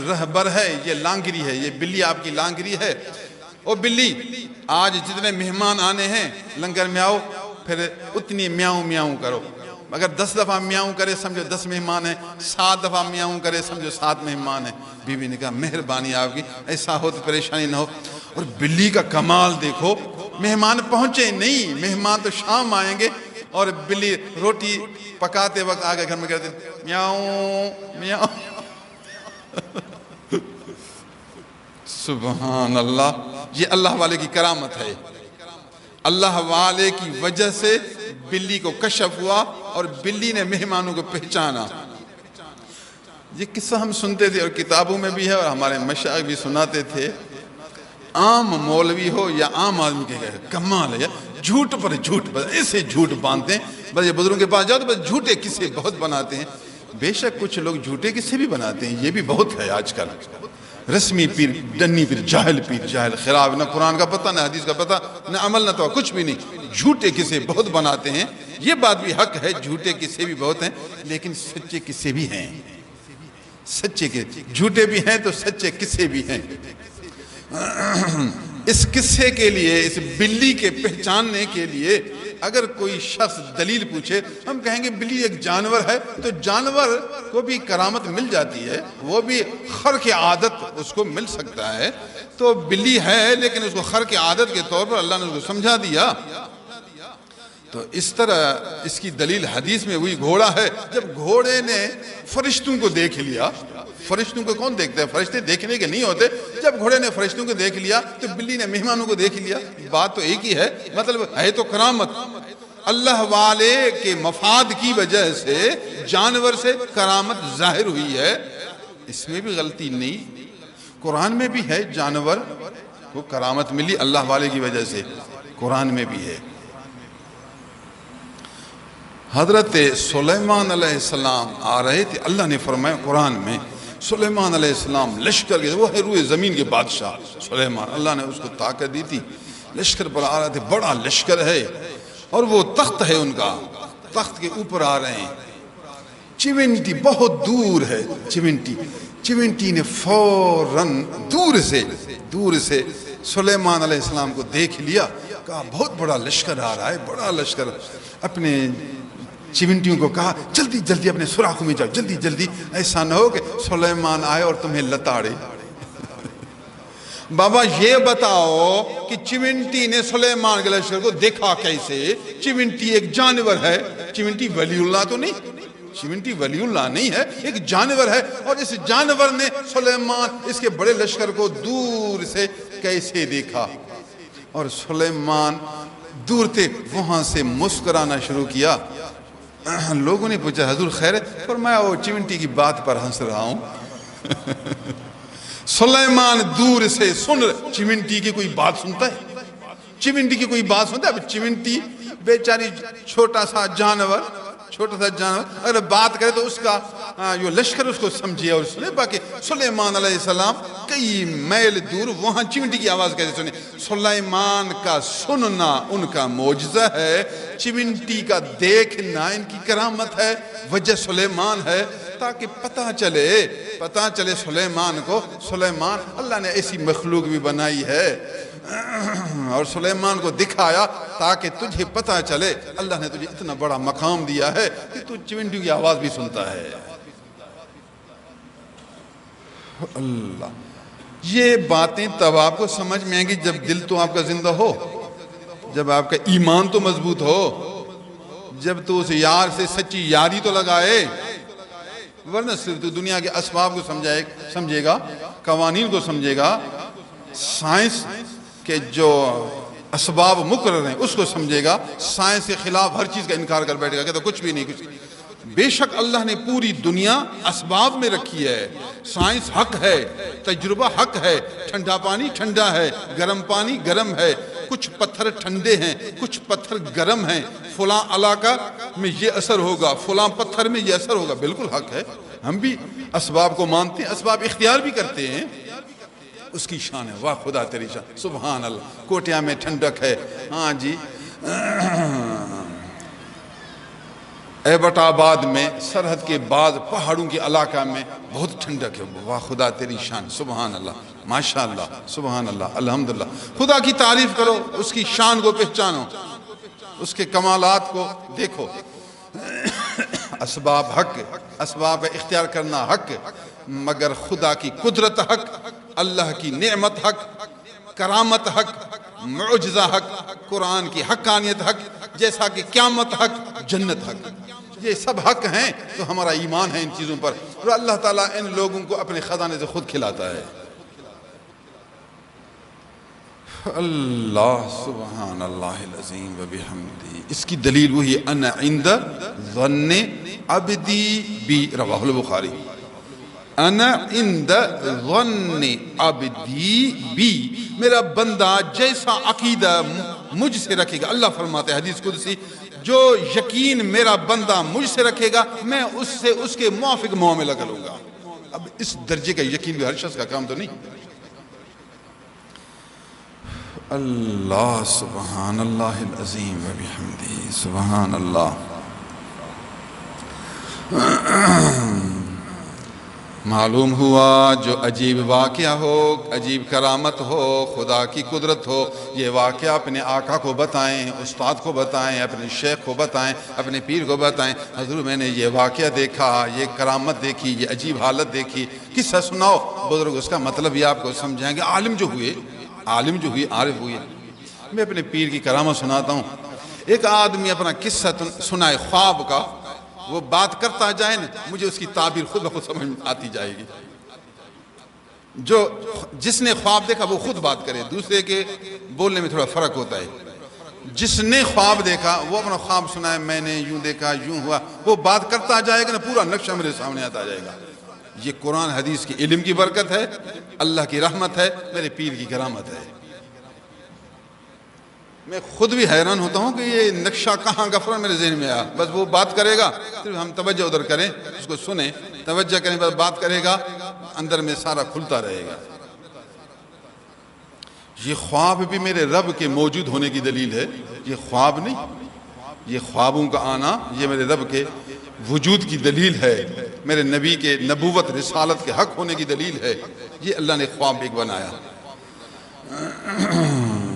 رہبر ہے، یہ لانگری ہے، یہ بلی آپ کی لانگری ہے۔ او بلی، آج جتنے مہمان آنے ہیں لنگر میں آؤ، پھر اتنی میاؤں میاؤں کرو، اگر 10 دفعہ میاؤں کرے سمجھو 10 مہمان ہیں، 7 دفعہ میاؤں کرے سمجھو 7 مہمان ہیں۔ بیوی نے کہا، مہربانی آپ کی، ایسا ہو تو پریشانی نہ ہو۔ اور بلی کا کمال دیکھو، مہمان پہنچے نہیں، مہمان تو شام آئیں گے، اور بلی روٹی پکاتے وقت آگے گھر میں کہتے میاؤں میاؤں۔ سبحان اللہ، یہ اللہ والے کی کرامت ہے، اللہ والے کی وجہ سے بلی کو کشف ہوا اور بلی نے مہمانوں کو پہچانا۔ یہ قصہ ہم سنتے تھے اور کتابوں میں بھی ہے، اور ہمارے مشائخ بھی سناتے تھے۔ عام مولوی ہو یا عام آدمی کے کمال ہے، جھوٹ پر جھوٹ، بس ایسے جھوٹ باندھتے ہیں، بس یہ بزرگوں کے پاس جاؤ تو بس جھوٹے قصے بہت بناتے ہیں۔ بے شک کچھ لوگ جھوٹے قصے بھی بناتے ہیں، یہ بھی بہت ہے آج کل، رسمی پیر، ڈنی پیر، جاہل خراب، نہ قرآن کا پتہ، نہ حدیث کا پتہ، نہ عمل، نہ تو کچھ بھی نہیں، جھوٹے قصے بہت بناتے ہیں۔ یہ بات بھی حق ہے، جھوٹے قصے بھی بہت ہیں، لیکن سچے قصے بھی ہیں، سچے قصے، جھوٹے بھی ہیں تو سچے قصے بھی ہیں۔ اس قصے کے لیے، اس بلی کے پہچاننے کے لیے اگر کوئی شخص دلیل پوچھے، ہم کہیں گے بلی ایک جانور ہے، تو جانور کو بھی کرامت مل جاتی ہے، وہ بھی خرق عادت اس کو مل سکتا ہے، تو بلی ہے لیکن اس کو خرق عادت کے طور پر اللہ نے اس کو سمجھا دیا۔ تو اس طرح اس کی دلیل حدیث میں وہی گھوڑا ہے۔ جب گھوڑے نے فرشتوں کو دیکھ لیا، فرشتوں کو کون دیکھتا ہے؟ فرشتے دیکھنے کے نہیں ہوتے۔ جب گھوڑے نے فرشتوں کو دیکھ لیا تو بلی نے مہمانوں کو دیکھ لیا، بات تو ایک ہی ہے، مطلب ہے تو کرامت۔ اللہ والے کے مفاد کی وجہ سے جانور سے کرامت ظاہر ہوئی ہے، اس میں بھی غلطی نہیں۔ قرآن میں بھی ہے جانور کو کرامت ملی اللہ والے کی وجہ سے، قرآن میں بھی ہے۔ حضرت سلیمان علیہ السلام آ رہے تھے، اللہ نے فرمایا قرآن میں سلیمان علیہ السلام لشکر کے، وہ ہے روئے زمین کے بادشاہ سلیمان، اللہ نے اس کو طاقت دی تھی، لشکر پر آ رہے تھے، بڑا لشکر ہے اور وہ تخت ہے ان کا، تخت کے اوپر آ رہے ہیں، چیونٹی بہت دور ہے، چیونٹی نے فوراً دور سے سلیمان علیہ السلام کو دیکھ لیا، کہا بہت بڑا لشکر آ رہا ہے، بڑا لشکر، اپنے چیونٹیوں کو کہا جلدی جلدی اپنے سوراخوں میں جاؤ، جلدی جلدی، ایسا نہ ہو کہ سلیمان آئے اور تمہیں لتاڑے۔ بابا یہ بتاؤ کہ چیونٹی نے سلیمان کے لشکر کو دیکھا کیسے؟ چیونٹی ایک جانور ہے، چیونٹی ولی اللہ تو نہیں، چیونٹی ولی اللہ نہیں ہے، ایک جانور ہے، اور اس جانور نے سلیمان اس کے بڑے لشکر کو دور سے کیسے دیکھا؟ اور سلیمان دور تھے، وہاں سے مسکرانا شروع کیا۔ لوگوں نے پوچھا حضور خیر ہے؟ فرمایا وہ چیونٹی کی بات پر ہنس رہا ہوں۔ سلیمان دور سے سن، چیونٹی کی کوئی بات سنتا ہے؟ چیونٹی کی کوئی بات سنتا ہے؟ اب چیونٹی بیچاری چھوٹا سا جانور اگر بات کرے تو اس کا جو لشکر اس کو سمجھے اور سنے، باقی سلیمان علیہ السلام کئی میل دور وہاں چیونٹی کی آواز کیسے سنے؟ سلیمان کا سننا ان کا معجزہ ہے، چیونٹی کا دیکھنا ان کی کرامت ہے، وجہ سلیمان ہے، تاکہ پتہ چلے سلیمان کو، سلیمان اللہ نے ایسی مخلوق بھی بنائی ہے، اور سلیمان کو دکھایا تاکہ تجھے پتہ چلے اللہ نے تجھے اتنا بڑا مقام دیا ہے کہ تو چیونٹی کی آواز بھی سنتا ہے۔ اللہ، یہ باتیں تب آپ کو سمجھ میں آئیں گی جب دل تو آپ کا زندہ ہو، جب آپ کا ایمان تو مضبوط ہو، جب تو اس یار سے سچی یاری تو لگائے، ورنہ صرف تو دنیا کے اسباب کو سمجھے گا، قوانین کو سمجھے گا، سائنس کے جو اسباب مقرر ہیں اس کو سمجھے گا، سائنس کے خلاف ہر چیز کا انکار کر بیٹھے گا کہ تو کچھ بھی نہیں۔ بے شک اللہ نے پوری دنیا اسباب میں رکھی ہے، سائنس حق ہے، تجربہ حق ہے، ٹھنڈا پانی ٹھنڈا ہے، گرم پانی گرم ہے، کچھ پتھر ٹھنڈے ہیں، کچھ پتھر گرم ہیں، فلاں علاقہ میں یہ اثر ہوگا، فلاں پتھر میں یہ اثر ہوگا، بالکل حق ہے۔ ہم بھی اسباب کو مانتے ہیں، اسباب اختیار بھی کرتے ہیں، اس کی شان ہے، واہ خدا تیری شان، سبحان اللہ۔ کوٹیا میں ٹھنڈک ہے، ہاں جی، ایبٹ آباد میں سرحد کے بعض پہاڑوں کے علاقہ میں بہت ٹھنڈک ہے، واہ خدا تیری شان، سبحان اللہ، ماشاءاللہ، سبحان اللہ، الحمدللہ۔ خدا کی تعریف کرو، اس کی شان کو پہچانو، اس کے کمالات کو دیکھو۔ اسباب حق، اسباب اختیار کرنا حق، مگر خدا کی قدرت حق، اللہ کی نعمت حق، کرامت حق، معجزہ حق، قرآن کی حقانیت حق، جیسا کہ قیامت حق، جنت حق، یہ سب حق ہیں۔ تو ہمارا ایمان ہے ان چیزوں پر، اور اللہ تعالیٰ ان لوگوں کو اپنے خزانے سے خود کھلاتا ہے۔ اللہ سبحان اللہ العظیم و بحمدہ، اس کی دلیل وہی انا عند ظن عبدی بی، رواہ البخاری، انا عند ظن عبدی بی، میرا بندہ جیسا عقیدہ مجھ سے رکھے گا، اللہ فرماتے ہیں حدیث قدسی، جو یقین میرا بندہ مجھ سے رکھے گا میں اس سے اس کے موافق معاملہ کروں گا۔ اب اس درجے کا یقین بھی ہر شخص کا کام تو نہیں۔ اللہ سبحان اللہ العظیم و بحمدہ، سبحان اللہ۔ معلوم ہوا جو عجیب واقعہ ہو، عجیب کرامت ہو، خدا کی قدرت ہو، یہ واقعہ اپنے آقا کو بتائیں، استاد کو بتائیں، اپنے شیخ کو بتائیں، اپنے پیر کو بتائیں، حضور میں نے یہ واقعہ دیکھا، یہ کرامت دیکھی، یہ عجیب حالت دیکھی، قصہ سناؤ، بزرگ اس کا مطلب بھی آپ کو سمجھائیں گے۔ عالم جو ہوئے، عارف ہوئے۔ میں اپنے پیر کی کرامت سناتا ہوں۔ ایک آدمی اپنا قصہ سنائے خواب کا، وہ بات کرتا جائے نا، مجھے اس کی تعبیر خود بخود سمجھ آتی جائے گی۔ جس نے خواب دیکھا وہ خود بات کرے، دوسرے کے بولنے میں تھوڑا فرق ہوتا ہے۔ جس نے خواب دیکھا وہ اپنا خواب سنائے، میں نے یوں دیکھا، یوں ہوا، وہ بات کرتا جائے گا نا، پورا نقشہ میرے سامنے آتا جائے گا۔ یہ قرآن حدیث کی علم کی برکت ہے، اللہ کی رحمت ہے، میرے پیر کی کرامت ہے۔ میں خود بھی حیران ہوتا ہوں کہ یہ نقشہ کہاں کا فوراً میرے ذہن میں آیا۔ بس وہ بات کرے گا، صرف ہم توجہ ادھر کریں، اس کو سنیں، توجہ کریں، بس بات کرے گا، اندر میں سارا کھلتا رہے گا۔ یہ خواب بھی میرے رب کے موجود ہونے کی دلیل ہے، یہ خواب نہیں، یہ خوابوں کا آنا یہ میرے رب کے وجود کی دلیل ہے، میرے نبی کے نبوت رسالت کے حق ہونے کی دلیل ہے۔ یہ اللہ نے خواب ایک بنایا۔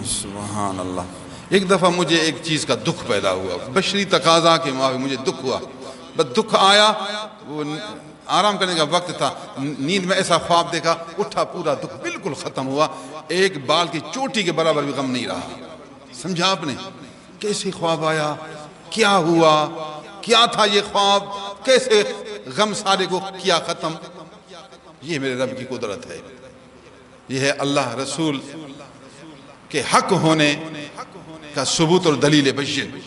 سبحان اللہ۔ ایک دفعہ مجھے ایک چیز کا دکھ پیدا ہوا، بشری تقاضا کے موافق مجھے دکھ ہوا، بس دکھ آیا، وہ آرام کرنے کا وقت تھا، نیند میں ایسا خواب دیکھا، اٹھا، پورا دکھ بالکل ختم ہوا، ایک بال کی چوٹی کے برابر بھی غم نہیں رہا۔ سمجھا آپ نے کیسے خواب آیا، کیا ہوا، کیا تھا یہ خواب، کیسے غم سارے کو کیا ختم؟ یہ میرے رب کی قدرت ہے، یہ ہے اللہ رسول کے حق ہونے کا ثبوت اور دلیل بین۔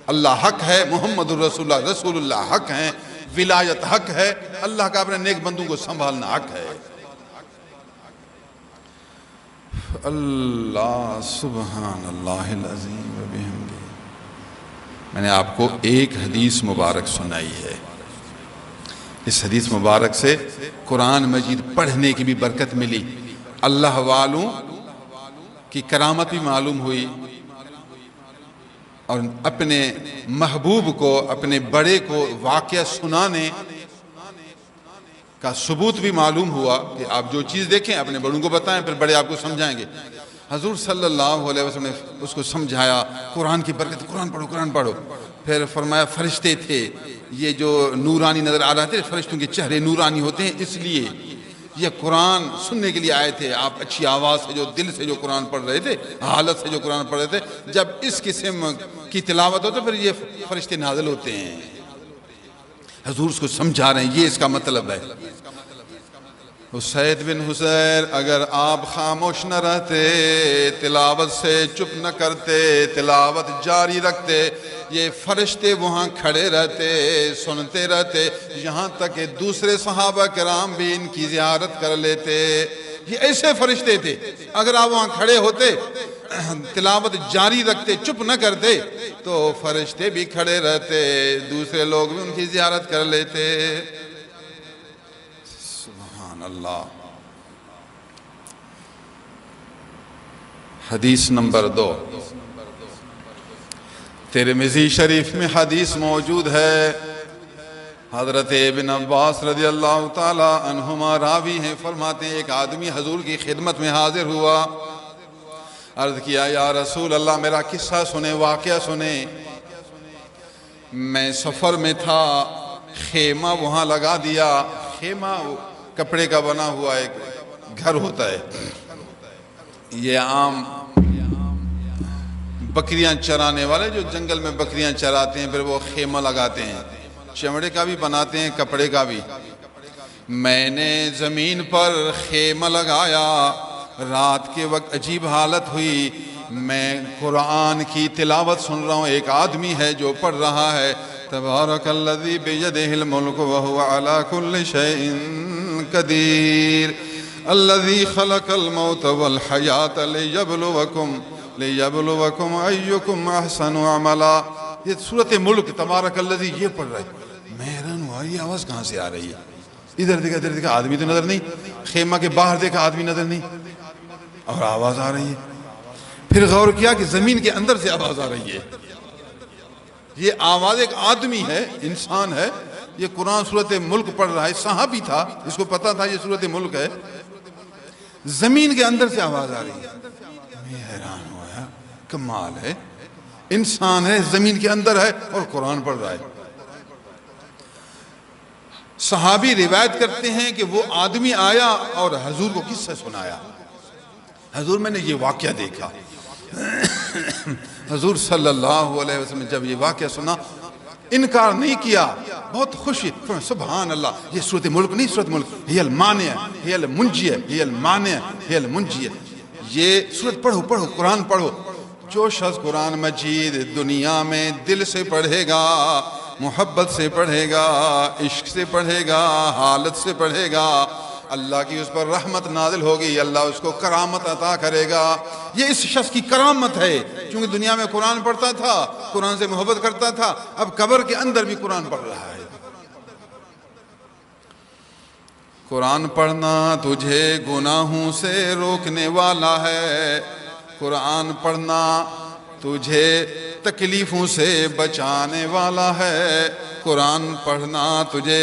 اللہ حق ہے، محمد رسول اللہ حق ہیں، ولایت حق ہے، اللہ کا اپنے نیک بندوں کو سنبھالنا حق ہے۔ اللہ سبحان اللہ العظیم و بحمدہ۔ میں نے آپ کو ایک حدیث مبارک سنائی ہے، اس حدیث مبارک سے قرآن مجید پڑھنے کی بھی برکت ملی، اللہ والوں کی کرامت بھی معلوم ہوئی، اور اپنے محبوب کو، اپنے بڑے کو واقعہ سنانے کا ثبوت بھی معلوم ہوا کہ آپ جو چیز دیکھیں اپنے بڑوں کو بتائیں، پھر بڑے آپ کو سمجھائیں گے۔ حضور صلی اللہ علیہ وسلم نے اس کو سمجھایا، قرآن کی برکت، قرآن پڑھو، قرآن پڑھو۔ پھر فرمایا فرشتے تھے، یہ جو نورانی نظر آ رہے تھے، فرشتوں کے چہرے نورانی ہوتے ہیں، اس لیے یہ قرآن سننے کے لیے آئے تھے۔ آپ اچھی آواز سے جو دل سے جو قرآن پڑھ رہے تھے، حالت سے جو قرآن پڑھ رہے تھے، جب اس قسم کی تلاوت ہو تو پھر یہ فرشتے نازل ہوتے ہیں۔ حضور اس کو سمجھا رہے ہیں، یہ اس کا مطلب ہے۔ سید بن حسین، اگر آپ خاموش نہ رہتے، تلاوت سے چپ نہ کرتے، تلاوت جاری رکھتے، یہ فرشتے وہاں کھڑے رہتے، سنتے رہتے، یہاں تک کہ دوسرے صحابہ کرام بھی ان کی زیارت کر لیتے۔ یہ ایسے فرشتے تھے، اگر آپ وہاں کھڑے ہوتے، تلاوت جاری رکھتے، چپ نہ کرتے، تو فرشتے بھی کھڑے رہتے، دوسرے لوگ بھی ان کی زیارت کر لیتے۔ سبحان اللہ۔ حدیث نمبر 2، ترمذی شریف میں حدیث موجود ہے، حضرت ابن عباس رضی اللہ تعالی عنہما راوی ہیں، فرماتے ہیں ایک آدمی حضور کی خدمت میں حاضر ہوا، عرض کیا یا رسول اللہ میرا قصہ سنیں، واقعہ سنیں۔ میں سفر میں تھا، خیمہ وہاں لگا دیا، خیمہ کپڑے کا بنا ہوا ایک گھر ہوتا ہے، یہ عام بکریاں چرانے والے جو جنگل میں بکریاں چراتے ہیں، پھر وہ خیمہ لگاتے ہیں، چمڑے کا بھی بناتے ہیں، کپڑے کا بھی۔ میں نے زمین پر خیمہ لگایا، رات کے وقت عجیب حالت ہوئی، میں قرآن کی تلاوت سن رہا ہوں، ایک آدمی ہے جو پڑھ رہا ہے، تبارک الذی بیدہ الملک وہو علی کل شیء قدیر الذی خلق الموت والحیات لیبلوکم ایکم احسن عملا۔ یہ سورۃ ملک تبارک الذی یہ پڑھ رہا ہے، میں حیران ہوا یہ آواز کہاں سے آ رہی ہے؟ ادھر دیکھا آدمی تو نظر نہیں، خیمہ کے باہر دیکھا آدمی نظر نہیں، اور آواز آ رہی ہے۔ پھر غور کیا کہ زمین کے اندر سے آواز آ رہی ہے، یہ آواز ایک آدمی ہے، انسان ہے، یہ قرآن سورۃ ملک پڑھ رہا ہے، صحابی تھا، اس کو پتا تھا یہ سورۃ ملک ہے، زمین کے اندر سے آواز آ رہی ہے۔ میں حیران ہوا، کمال ہے، انسان ہے، زمین کے اندر ہے اور قرآن پڑھ رہا ہے۔ صحابی روایت کرتے ہیں کہ وہ آدمی آیا اور حضور کو قصہ سنایا، حضور میں نے یہ واقعہ دیکھا۔ حضور صلی اللہ علیہ وسلم جب یہ واقعہ سنا، انکار نہیں کیا، بہت خوشی، سبحان اللہ، یہ سورۃ ملک نہیں، سورۃ ملک ہی المانع ہی المنجیہ ہی المانع ہی المنجیہ، یہ سورۃ پڑھو، قرآن پڑھو۔ جو شخص قرآن مجید دنیا میں دل سے پڑھے گا، محبت سے پڑھے گا، عشق سے پڑھے گا، حالت سے پڑھے گا، اللہ کی اس پر رحمت نازل ہوگی، اللہ اس کو کرامت عطا کرے گا۔ یہ اس شخص کی کرامت ہے، چونکہ دنیا میں قرآن پڑھتا تھا، قرآن سے محبت کرتا تھا، اب قبر کے اندر بھی قرآن پڑھ رہا ہے۔ قرآن پڑھنا تجھے گناہوں سے روکنے والا ہے، قرآن پڑھنا تجھے تکلیفوں سے بچانے والا ہے، قرآن پڑھنا تجھے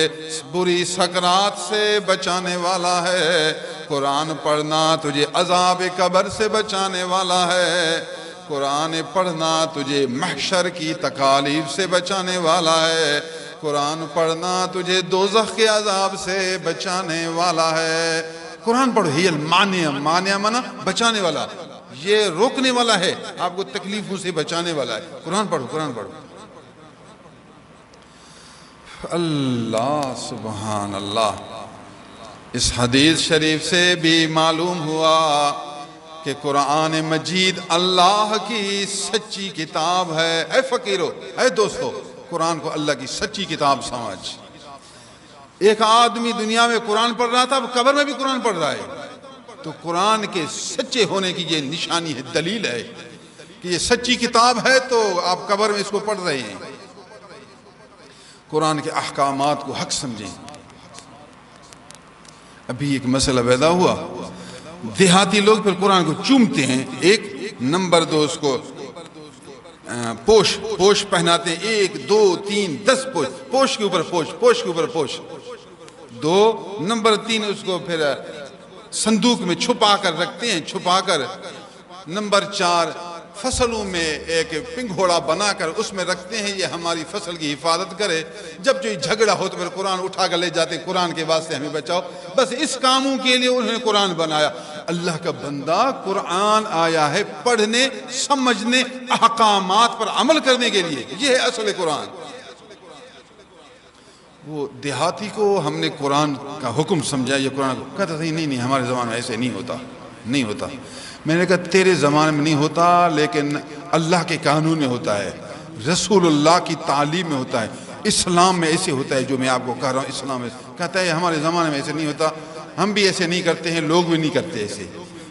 بری سکرات سے بچانے والا ہے، قرآن پڑھنا تجھے عذاب قبر سے بچانے والا ہے، قرآن پڑھنا تجھے محشر کی تکالیف سے بچانے والا ہے، قرآن پڑھنا تجھے دوزخ کے عذاب سے بچانے والا ہے۔ قرآن پڑھو، ہی المانع، مانع مانا بچانے والا، یہ روکنے والا ہے، آپ کو تکلیفوں سے بچانے والا ہے۔ قرآن پڑھو، قرآن پڑھو۔ اللہ سبحان اللہ۔ اس حدیث شریف سے بھی معلوم ہوا کہ قرآن مجید اللہ کی سچی کتاب ہے۔ اے فقیرو، اے دوستو، قرآن کو اللہ کی سچی کتاب سمجھ۔ ایک آدمی دنیا میں قرآن پڑھ رہا تھا، اب قبر میں بھی قرآن پڑھ رہا ہے، تو قرآن کے سچے ہونے کی یہ نشانی ہے، دلیل ہے کہ یہ سچی کتاب ہے، تو آپ قبر میں اس کو پڑھ رہے ہیں۔ قرآن کے احکامات کو حق سمجھیں۔ ابھی ایک مسئلہ پیدا ہوا، دیہاتی لوگ پھر قرآن کو چومتے ہیں، ایک نمبر دو اس کو پوش پہناتے ہیں، 1 2 3 10 پوش کے اوپر پوش کے اوپر پوش، 2 نمبر 3 اس کو پھر صندوق میں چھپا کر رکھتے ہیں، چھپا کر نمبر 4 فصلوں میں ایک پنگھوڑا بنا کر اس میں رکھتے ہیں، یہ ہماری فصل کی حفاظت کرے۔ جب جو جھگڑا ہو تو پھر قرآن اٹھا کر لے جاتے ہیں، قرآن کے واسطے ہمیں بچاؤ۔ بس اس کاموں کے لیے انہوں نے قرآن بنایا۔ اللہ کا بندہ، قرآن آیا ہے پڑھنے، سمجھنے، احکامات پر عمل کرنے کے لیے، یہ ہے اصل قرآن۔ وہ دیہاتی کو ہم نے قرآن کا حکم سمجھا، یہ قرآن کو کہتا تھا نہیں ہمارے زمانے میں ایسے نہیں ہوتا۔ میں نے کہا تیرے زمانے میں نہیں ہوتا، لیکن اللہ کے قانون میں ہوتا ہے، رسول اللہ کی تعلیم میں ہوتا ہے، اسلام میں ایسے ہوتا ہے جو میں آپ کو کہہ رہا ہوں، اسلام میں کہتا ہے ہمارے زمانے میں ایسے نہیں ہوتا، ہم بھی ایسے نہیں کرتے ہیں، لوگ بھی نہیں کرتے ایسے۔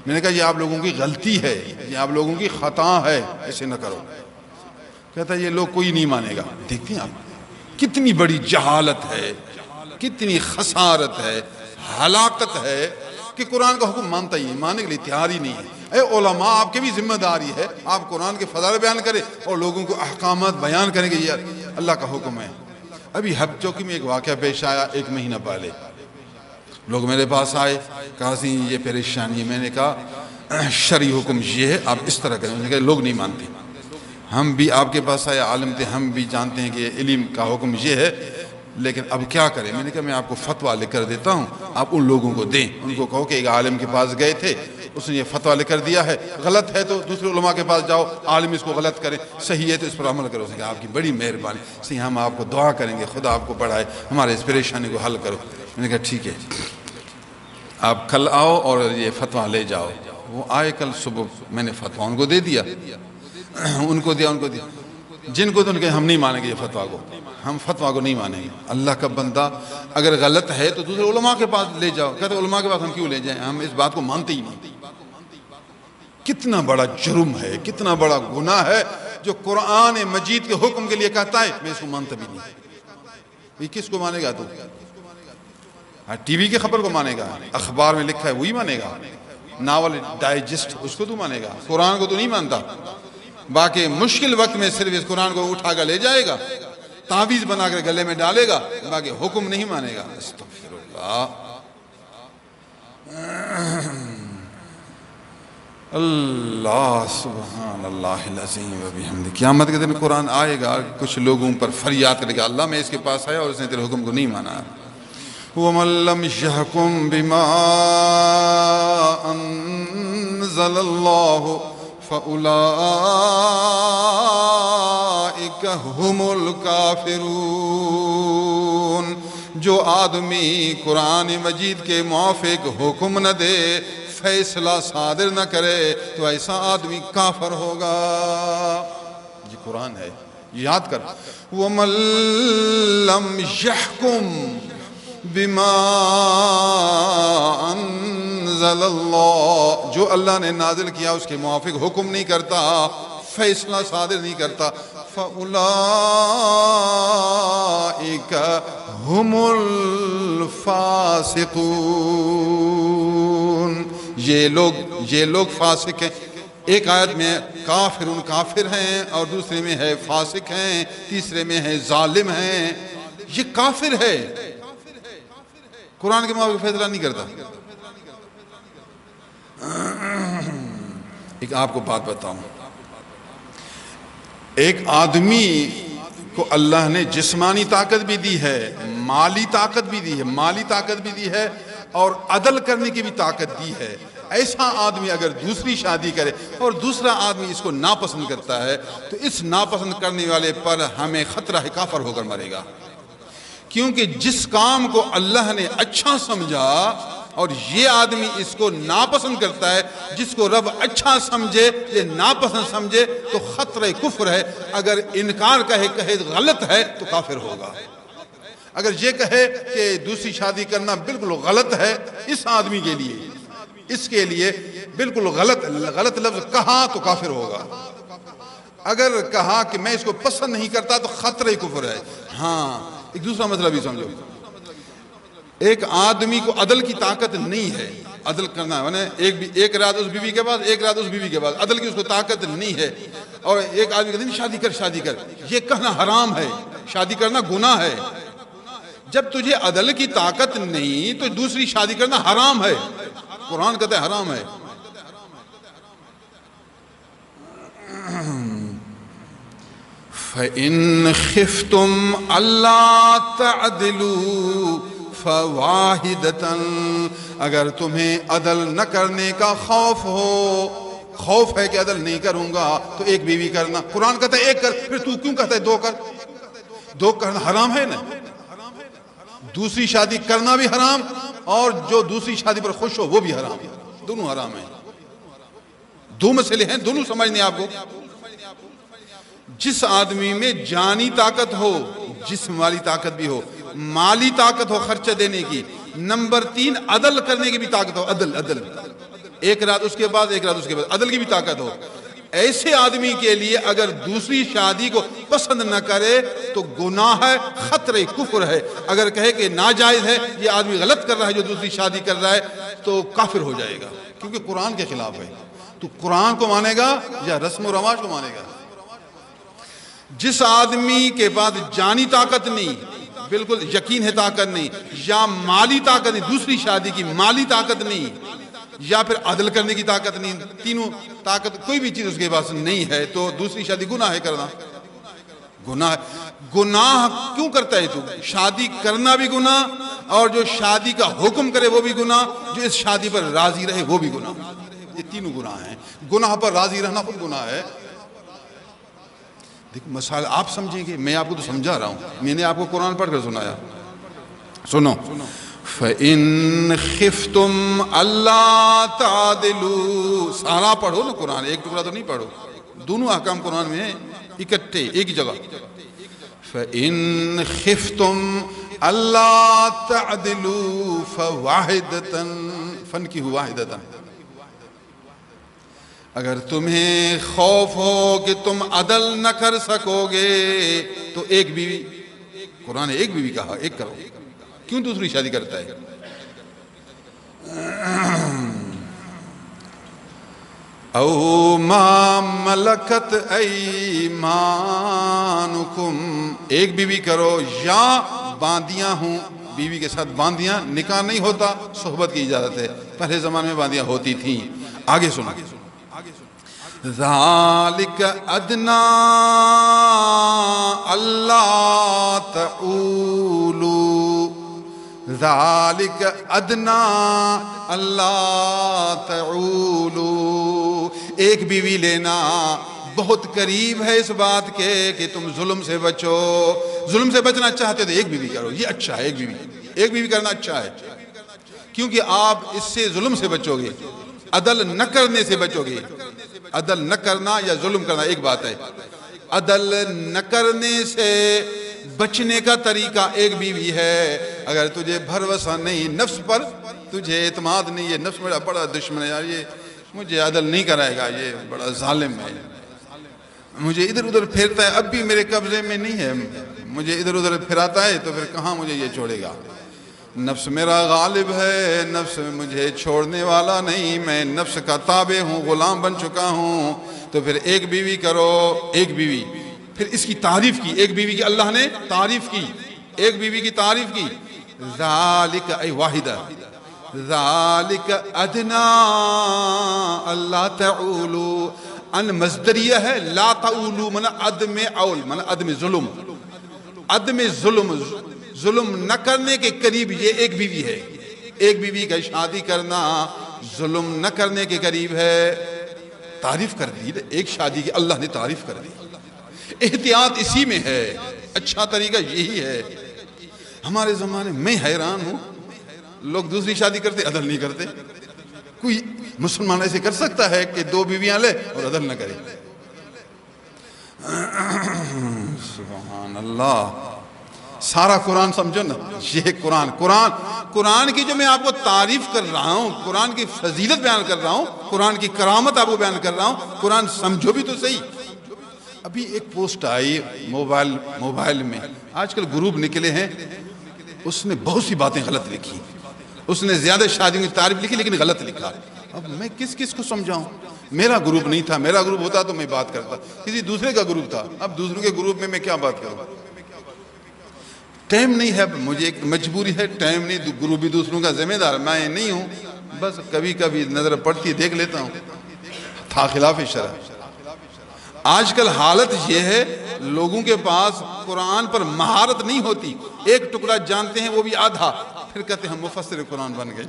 میں نے کہا یہ آپ لوگوں کی غلطی ہے، یہ آپ لوگوں کی خطا ہے، ایسے نہ کرو۔ کہتا ہے یہ لوگ کوئی نہیں مانے گا۔ دیکھتے ہیں آپ کتنی بڑی جہالت ہے، کتنی خسارت ہے، ہلاکت ہے کہ قرآن کا حکم مانتا ہی نہیں، ماننے کے لیے تیار ہی نہیں ہے۔ اے علماء، آپ کی بھی ذمہ داری ہے، آپ قرآن کے فضائل بیان کریں اور لوگوں کو احکامات بیان کریں کہ یہ اللہ کا حکم ہے۔ ابھی ہب چوکی میں ایک واقعہ پیش آیا 1 مہینہ پہلے، لوگ میرے پاس آئے، کہا سی یہ پریشانی ہے۔ میں نے کہا شرعی حکم یہ ہے، آپ اس طرح کریں۔ میں نے کہا لوگ نہیں مانتے، ہم بھی آپ کے پاس آئے، عالم تھے، ہم بھی جانتے ہیں کہ علم کا حکم یہ ہے، لیکن اب کیا کریں؟ میں نے کہا میں آپ کو فتویٰ لکھ کر دیتا ہوں، آپ ان لوگوں کو دیں، ان کو کہو کہ ایک عالم کے پاس گئے تھے، اس نے یہ فتویٰ لکھ کر دیا ہے، غلط ہے تو دوسرے علماء کے پاس جاؤ، عالم اس کو غلط کریں، صحیح ہے تو اس پر عمل کرو۔ اس نے کہا آپ کی بڑی مہربانی، صحیح ہم آپ کو دعا کریں گے، خدا آپ کو پڑھائے، ہمارے اس پریشانی کو حل کرو۔ میں نے کہا ٹھیک ہے، آپ کل آؤ اور یہ فتویٰ لے جاؤ۔ وہ آئے کل صبح، میں نے فتویٰ ان کو دے دیا، ان کو دیا جن کو تو ان کے ہم نہیں مانیں گے یہ فتویٰ کو، ہم فتویٰ کو نہیں مانیں گے۔ اللہ کا بندہ اگر غلط ہے تو دوسرے علماء کے پاس لے جاؤ۔ کہتے علماء کے پاس ہم کیوں لے جائیں، ہم اس بات کو مانتے ہی نہیں۔ کتنا بڑا جرم ہے، کتنا بڑا گناہ ہے جو قرآن مجید کے حکم کے لیے کہتا ہے میں اس کو مانتا بھی نہیں۔ یہ کس کو مانے گا؟ تو ٹی وی کی خبر کو مانے گا، اخبار میں لکھا ہے وہی مانے گا، ناول ڈائجسٹ اس کو تو مانے گا، قرآن کو تو نہیں مانتا۔ باقی مشکل وقت میں صرف اس قرآن کو اٹھا کر لے جائے گا، تعویذ بنا کر گلے میں ڈالے گا، باقی حکم نہیں مانے گا۔ استغفر اللہ، اللہ سبحان اللہ العظیم و بحمدہ۔ قیامت کے دن قرآن آئے گا، کچھ لوگوں پر فریاد کرے گا اللہ میں اس کے پاس آیا اور اس نے تیرے حکم کو نہیں مانا۔ وَمَن لَّمْ يَحْكُم بِمَا أَنزَلَ اللَّهُ فَأُولَٰئِكَ هُمُ الْكَافِرُونَ۔ جو آدمی قرآن مجید کے موافق حکم نہ دے، فیصلہ صادر نہ کرے تو ایسا آدمی کافر ہوگا۔ یہ قرآن ہے، یاد کر۔ وَمَن لَّمْ يَحْكُم بِمَا أَنزَلَ اللَّهُ، جو اللہ نے نازل کیا اس کے موافق حکم نہیں کرتا، فیصلہ صادر نہیں کرتا، فَأُولَٰئِكَ هُمُ الْفَاسِقُونَ، یہ لوگ فاسق ہیں۔ ایک آیت میں کافرون کافر ہیں، اور دوسرے میں ہے فاسق ہیں، تیسرے میں ہے ظالم ہیں۔ یہ کافر ہے، قرآن کے موافق فیصلہ نہیں کرتا۔ ایک آپ کو بات بتاؤں، ایک آدمی کو اللہ نے جسمانی طاقت بھی دی ہے، مالی طاقت بھی دی ہے اور عدل کرنے کی بھی طاقت دی ہے۔ ایسا آدمی اگر دوسری شادی کرے اور دوسرا آدمی اس کو ناپسند کرتا ہے تو اس ناپسند کرنے والے پر ہمیں خطرہ ہے کافر ہو کر مرے گا، کیونکہ جس کام کو اللہ نے اچھا سمجھا اور یہ آدمی اس کو ناپسند کرتا ہے، جس کو رب اچھا سمجھے یہ ناپسند سمجھے تو خطرہ کفر ہے۔ اگر انکار کہے غلط ہے تو کافر ہوگا۔ اگر یہ کہے کہ دوسری شادی کرنا بالکل غلط ہے اس آدمی کے لیے، اس کے لیے بالکل غلط لفظ کہا تو کافر ہوگا۔ اگر کہا کہ میں اس کو پسند نہیں کرتا تو خطرہ کفر ہے۔ ہاں، ایک دوسرا مسئلہ بھی سمجھو، ایک آدمی کو عدل کی طاقت نہیں ہے، عدل کرنا ہے، ایک رات اس بیوی کے پاس، ایک رات اس بیوی کے پاس، عدل کی اس کو طاقت نہیں ہے، اور ایک آدمی کہتے ہیں شادی کر، یہ کہنا حرام ہے، شادی کرنا گناہ ہے۔ جب تجھے عدل کی طاقت نہیں تو دوسری شادی کرنا حرام ہے، قرآن کہتا ہے حرام ہے۔ فَإِنْ خِفْتُمْ أَلَّا تَعْدِلُوا فَوَاحِدَةً، اگر تمہیں عدل نہ کرنے کا خوف ہے کہ عدل نہیں کروں گا تو ایک بیوی کرنا۔ قرآن کہتا ہے ایک کر، پھر تو کیوں کہتا ہے دو کرنا حرام ہے نا؟ دوسری شادی کرنا بھی حرام اور جو دوسری شادی پر خوش ہو وہ بھی حرام، دونوں حرام ہیں۔ دو مسئلے ہیں، دونوں سمجھنے آپ کو۔ جس آدمی میں جانی طاقت ہو، جسم والی طاقت بھی ہو، مالی طاقت ہو خرچہ دینے کی، نمبر 3 عدل کرنے کی بھی طاقت ہو، عدل ایک رات اس کے بعد ایک رات اس کے بعد، عدل کی بھی طاقت ہو، ایسے آدمی کے لیے اگر دوسری شادی کو پسند نہ کرے تو گناہ ہے، خطرہ کفر ہے۔ اگر کہے کہ ناجائز ہے، یہ آدمی غلط کر رہا ہے جو دوسری شادی کر رہا ہے، تو کافر ہو جائے گا، کیونکہ قرآن کے خلاف ہے۔ تو قرآن کو مانے گا یا رسم و رواج کو مانے گا؟ جس آدمی کے پاس جانی طاقت نہیں، بالکل یقین ہے طاقت نہیں، یا مالی طاقت نہیں، دوسری شادی کی مالی طاقت نہیں، یا پھر عدل کرنے کی طاقت نہیں، تینوں طاقت کوئی بھی چیز اس کے پاس نہیں ہے، تو دوسری شادی گناہ ہے کرنا، گناہ کیوں کرتا ہے تو؟ شادی کرنا بھی گناہ اور جو شادی کا حکم کرے وہ بھی گناہ، جو اس شادی پر راضی رہے وہ بھی گناہ، یہ تینوں گناہ ہیں۔ گناہ پر راضی رہنا خود گناہ ہے۔ دیکھو مسائل آپ سمجھیں گے، میں آپ کو تو سمجھا رہا ہوں، میں نے آپ کو قرآن پڑھ کر سنایا۔ سنو، فَإِنْ خِفْتُمْ أَلَّا تَعْدِلُوا، سارا پڑھو نا قرآن، ایک ٹکڑا تو نہیں پڑھو، دونوں احکام قرآن میں ہیں اکٹھے ایک ہی جگہ۔ فَإِنْ خِفْتُمْ أَلَّا تَعْدِلُوا فَوَاحِدَةً فَانكِحُوا وَاحِدَةً، اگر تمہیں خوف ہو کہ تم عدل نہ کر سکو گے تو ایک بیوی، قرآن نے ایک بیوی کہا، ایک کرو، کیوں دوسری شادی کرتا ہے؟ او ما ملکت ایمانکم، ایک بیوی کرو یا باندیاں ہوں، بیوی کے ساتھ باندیاں، نکاح نہیں ہوتا، صحبت کی اجازت ہے، پہلے زمانے میں باندیاں ہوتی تھیں۔ آگے سنو، ذالک ادنا اللہ تعولوا، ذالک ادنا اللہ تعولوا، ایک بیوی لینا بہت قریب ہے اس بات کے کہ تم ظلم سے بچو۔ ظلم سے بچنا چاہتے تو ایک بیوی کرو، یہ اچھا ہے، ایک بیوی کرنا اچھا ہے، کیونکہ آپ اس سے ظلم سے بچو گے۔ عدل نہ کرنے سے بچو گے. عدل نہ کرنا یا ظلم کرنا ایک بات ہے. عدل نہ کرنے سے بچنے کا طریقہ ایک بیوی ہے. اگر تجھے بھروسہ نہیں نفس پر, تجھے اعتماد نہیں, یہ نفس میرا بڑا دشمن ہے یار, یہ مجھے عدل نہیں کرائے گا, یہ بڑا ظالم ہے, مجھے ادھر ادھر پھیرتا ہے, اب بھی میرے قبضے میں نہیں ہے, مجھے ادھر ادھر پھراتا ہے, تو پھر کہاں مجھے یہ چھوڑے گا. نفس میرا غالب ہے, نفس مجھے چھوڑنے والا نہیں, میں نفس کا تابع ہوں, غلام بن چکا ہوں. تو پھر ایک بیوی کرو, ایک بیوی. پھر اس کی تعریف کی, ایک بیوی کی اللہ نے تعریف کی, ایک بیوی کی تعریف کی. ذالک ای واحدہ, ذالک ادنا اللہ تعولو, ان مصدریہ ہے, لا تعولو من عدم اول, من عدم ظلم, عدم ظلم, ظلم نہ کرنے کے قریب یہ ایک بیوی ہے. ایک بیوی کا شادی کرنا ظلم نہ کرنے کے قریب ہے. تعریف کر دی ایک شادی کی, اللہ نے تعریف کر دی. احتیاط اسی میں ہے, اچھا طریقہ یہی ہے. ہمارے زمانے میں حیران ہوں, لوگ دوسری شادی کرتے عدل نہیں کرتے. کوئی مسلمان ایسے کر سکتا ہے کہ دو بیویاں لے اور عدل نہ کرے؟ سبحان اللہ. سارا قرآن سمجھو نا, یہ قرآن کی جو میں آپ کو تعریف کر رہا ہوں, قرآن کی فضیلت بیان کر رہا ہوں, قرآن کی کرامت آپ کو بیان کر رہا ہوں, قرآن سمجھو بھی تو صحیح. ابھی ایک پوسٹ آئی موبائل میں, آج کل گروپ نکلے ہیں, اس نے بہت سی باتیں غلط لکھی. اس نے زیادہ شادیوں کی تعریف لکھی لیکن غلط لکھا. اب میں کس کو سمجھاؤں؟ میرا گروپ نہیں تھا, میرا گروپ ہوتا تو میں بات کرتا, کسی دوسرے کا گروپ تھا. اب دوسروں کے گروپ میں کیا بات کروں؟ ٹائم نہیں ہے, مجھے ایک مجبوری ہے, ٹائم نہیں, گروپ بھی دوسروں کا ذمہ دار میں نہیں ہوں. بس کبھی کبھی نظر پڑتی دیکھ لیتا ہوں, تھا خلاف شرع. آج کل حالت یہ ہے, لوگوں کے پاس قرآن پر مہارت نہیں ہوتی. ایک ٹکڑا جانتے ہیں وہ بھی آدھا, پھر کہتے ہیں مفسر قرآن بن گئے.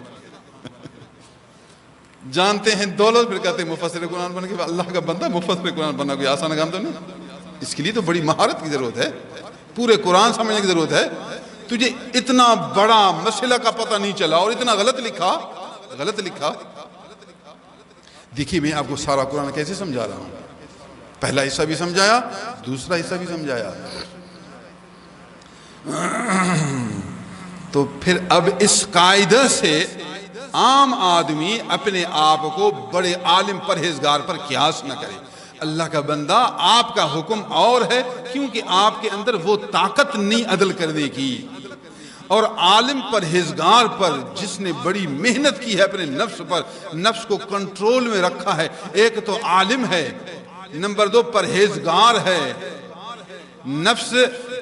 جانتے ہیں دولت, پھر کہتے ہیں مفسر قرآن بن گئے. اللہ کا بندہ مفسر قرآن بننا کوئی آسان کام تو نہیں. اس کے لیے تو بڑی مہارت کی ضرورت ہے, پورے قرآن سمجھنے کی ضرورت ہے. تجھے اتنا بڑا مسئلہ کا پتہ نہیں چلا اور اتنا غلط لکھا. دیکھیے میں آپ کو سارا قرآن کیسے سمجھا رہا ہوں. پہلا حصہ بھی سمجھایا, دوسرا حصہ بھی سمجھایا. تو پھر اب اس قاعدہ سے عام آدمی اپنے آپ کو بڑے عالم پرہیزگار پر قیاس نہ کرے. اللہ کا بندہ, آپ کا حکم اور ہے, کیونکہ آپ کے اندر وہ طاقت نہیں عدل کرنے کی. اور عالم پرہیزگار پر جس نے بڑی محنت کی ہے اپنے نفس پر, نفس کو کنٹرول میں رکھا ہے, ایک تو عالم ہے, نمبر 2 پرہیزگار ہے, نفس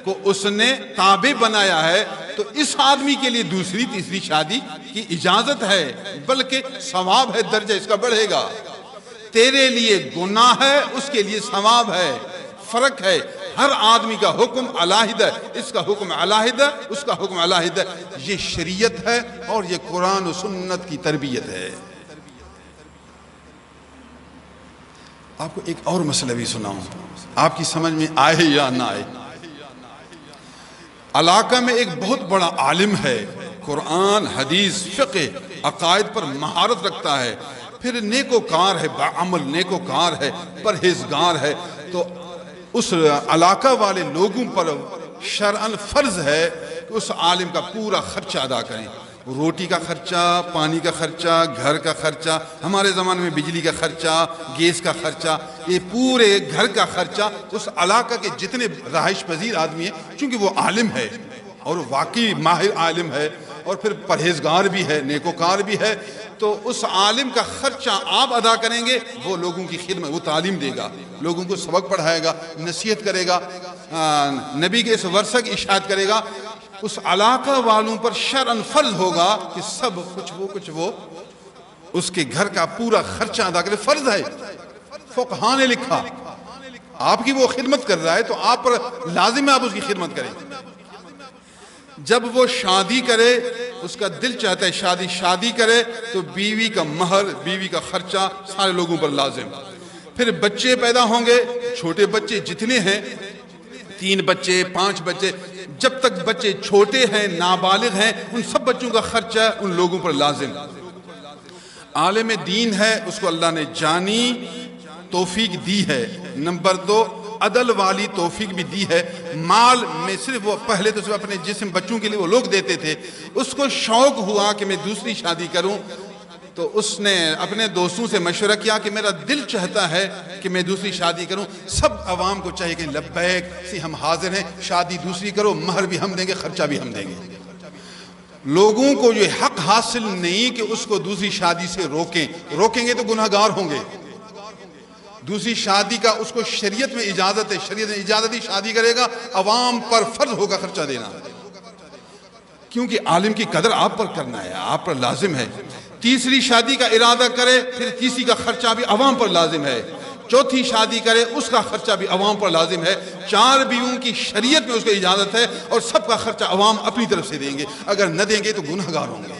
کو اس نے تابع بنایا ہے, تو اس آدمی کے لیے دوسری تیسری شادی کی اجازت ہے, بلکہ ثواب ہے, درجہ اس کا بڑھے گا. تیرے لیے گناہ ہے, اس کے لیے ثواب ہے, فرق ہے. ہر آدمی کا حکم علیحدہ ہے, اس کا حکم علیحدہ, اس کا حکم علیحدہ. یہ شریعت ہے اور یہ قرآن و سنت کی تربیت ہے. آپ کو ایک اور مسئلہ بھی سناؤں, آپ کی سمجھ میں آئے یا نہ آئے. علاقہ میں ایک بہت بڑا عالم ہے, قرآن, حدیث, فقہ, عقائد پر مہارت رکھتا ہے, پھر نیکوکار ہے, بعمل نیکوکار ہے, پرہیزگار ہے. تو اس علاقہ والے لوگوں پر شرعاً فرض ہے کہ اس عالم کا پورا خرچہ ادا کریں. روٹی کا خرچہ, پانی کا خرچہ, گھر کا خرچہ, ہمارے زمانے میں بجلی کا خرچہ, گیس کا خرچہ, یہ پورے گھر کا خرچہ اس علاقہ کے جتنے رہائش پذیر آدمی ہیں, چونکہ وہ عالم ہے اور واقعی ماہر عالم ہے اور پھر پرہیزگار بھی ہے, نیکوکار بھی ہے, تو اس عالم کا خرچہ آپ ادا کریں گے. وہ لوگوں کی خدمت, وہ تعلیم دے گا, لوگوں کو سبق پڑھائے گا, نصیحت کرے گا, نبی کے اس ورثہ کی اشاعت کرے گا. اس علاقہ والوں پر شرعاً فرض ہوگا کہ سب کچھ وہ اس کے گھر کا پورا خرچہ ادا کرے. فرض ہے, فقہاء نے لکھا. آپ کی وہ خدمت کر رہا ہے تو آپ پر لازم ہے آپ اس کی خدمت کریں. جب وہ شادی کرے, اس کا دل چاہتا ہے شادی کرے, تو بیوی کا مہر, بیوی کا خرچہ سارے لوگوں پر لازم. پھر بچے پیدا ہوں گے, چھوٹے بچے جتنے ہیں, 3 بچے 5 بچے, جب تک بچے چھوٹے ہیں, نابالغ ہیں, ان سب بچوں کا خرچہ ان لوگوں پر لازم. عالم دین ہے، اس کو اللہ نے جانی توفیق دی ہے۔ نمبر 2، عدل والی توفیق بھی دی ہے۔ مال میں صرف وہ پہلے تو صرف اپنے جسم بچوں کے لیے وہ لوگ دیتے تھے، اس کو شوق ہوا کہ میں دوسری شادی کروں، تو اس نے اپنے دوستوں سے مشورہ کیا کہ میرا دل چاہتا ہے کہ میں دوسری شادی کروں۔ سب عوام کو چاہیے کہ لبیک سی ہم حاضر ہیں، شادی دوسری کرو، مہر بھی ہم دیں گے، خرچہ بھی ہم دیں گے۔ لوگوں کو یہ حق حاصل نہیں کہ اس کو دوسری شادی سے روکیں گے تو گناہگار ہوں گے۔ دوسری شادی کا اس کو شریعت میں اجازت ہے، شریعت نے اجازت دی، شادی کرے گا، عوام پر فرض ہوگا خرچہ دینا، کیونکہ عالم کی قدر آپ پر کرنا ہے، آپ پر لازم ہے۔ تیسری شادی کا ارادہ کرے، پھر تیسری کا خرچہ بھی عوام پر لازم ہے۔ چوتھی شادی کرے، اس کا خرچہ بھی عوام پر لازم ہے۔ 4 بیویوں کی شریعت میں اس کو اجازت ہے، اور سب کا خرچہ عوام اپنی طرف سے دیں گے۔ اگر نہ دیں گے تو گنہگار ہوں گے۔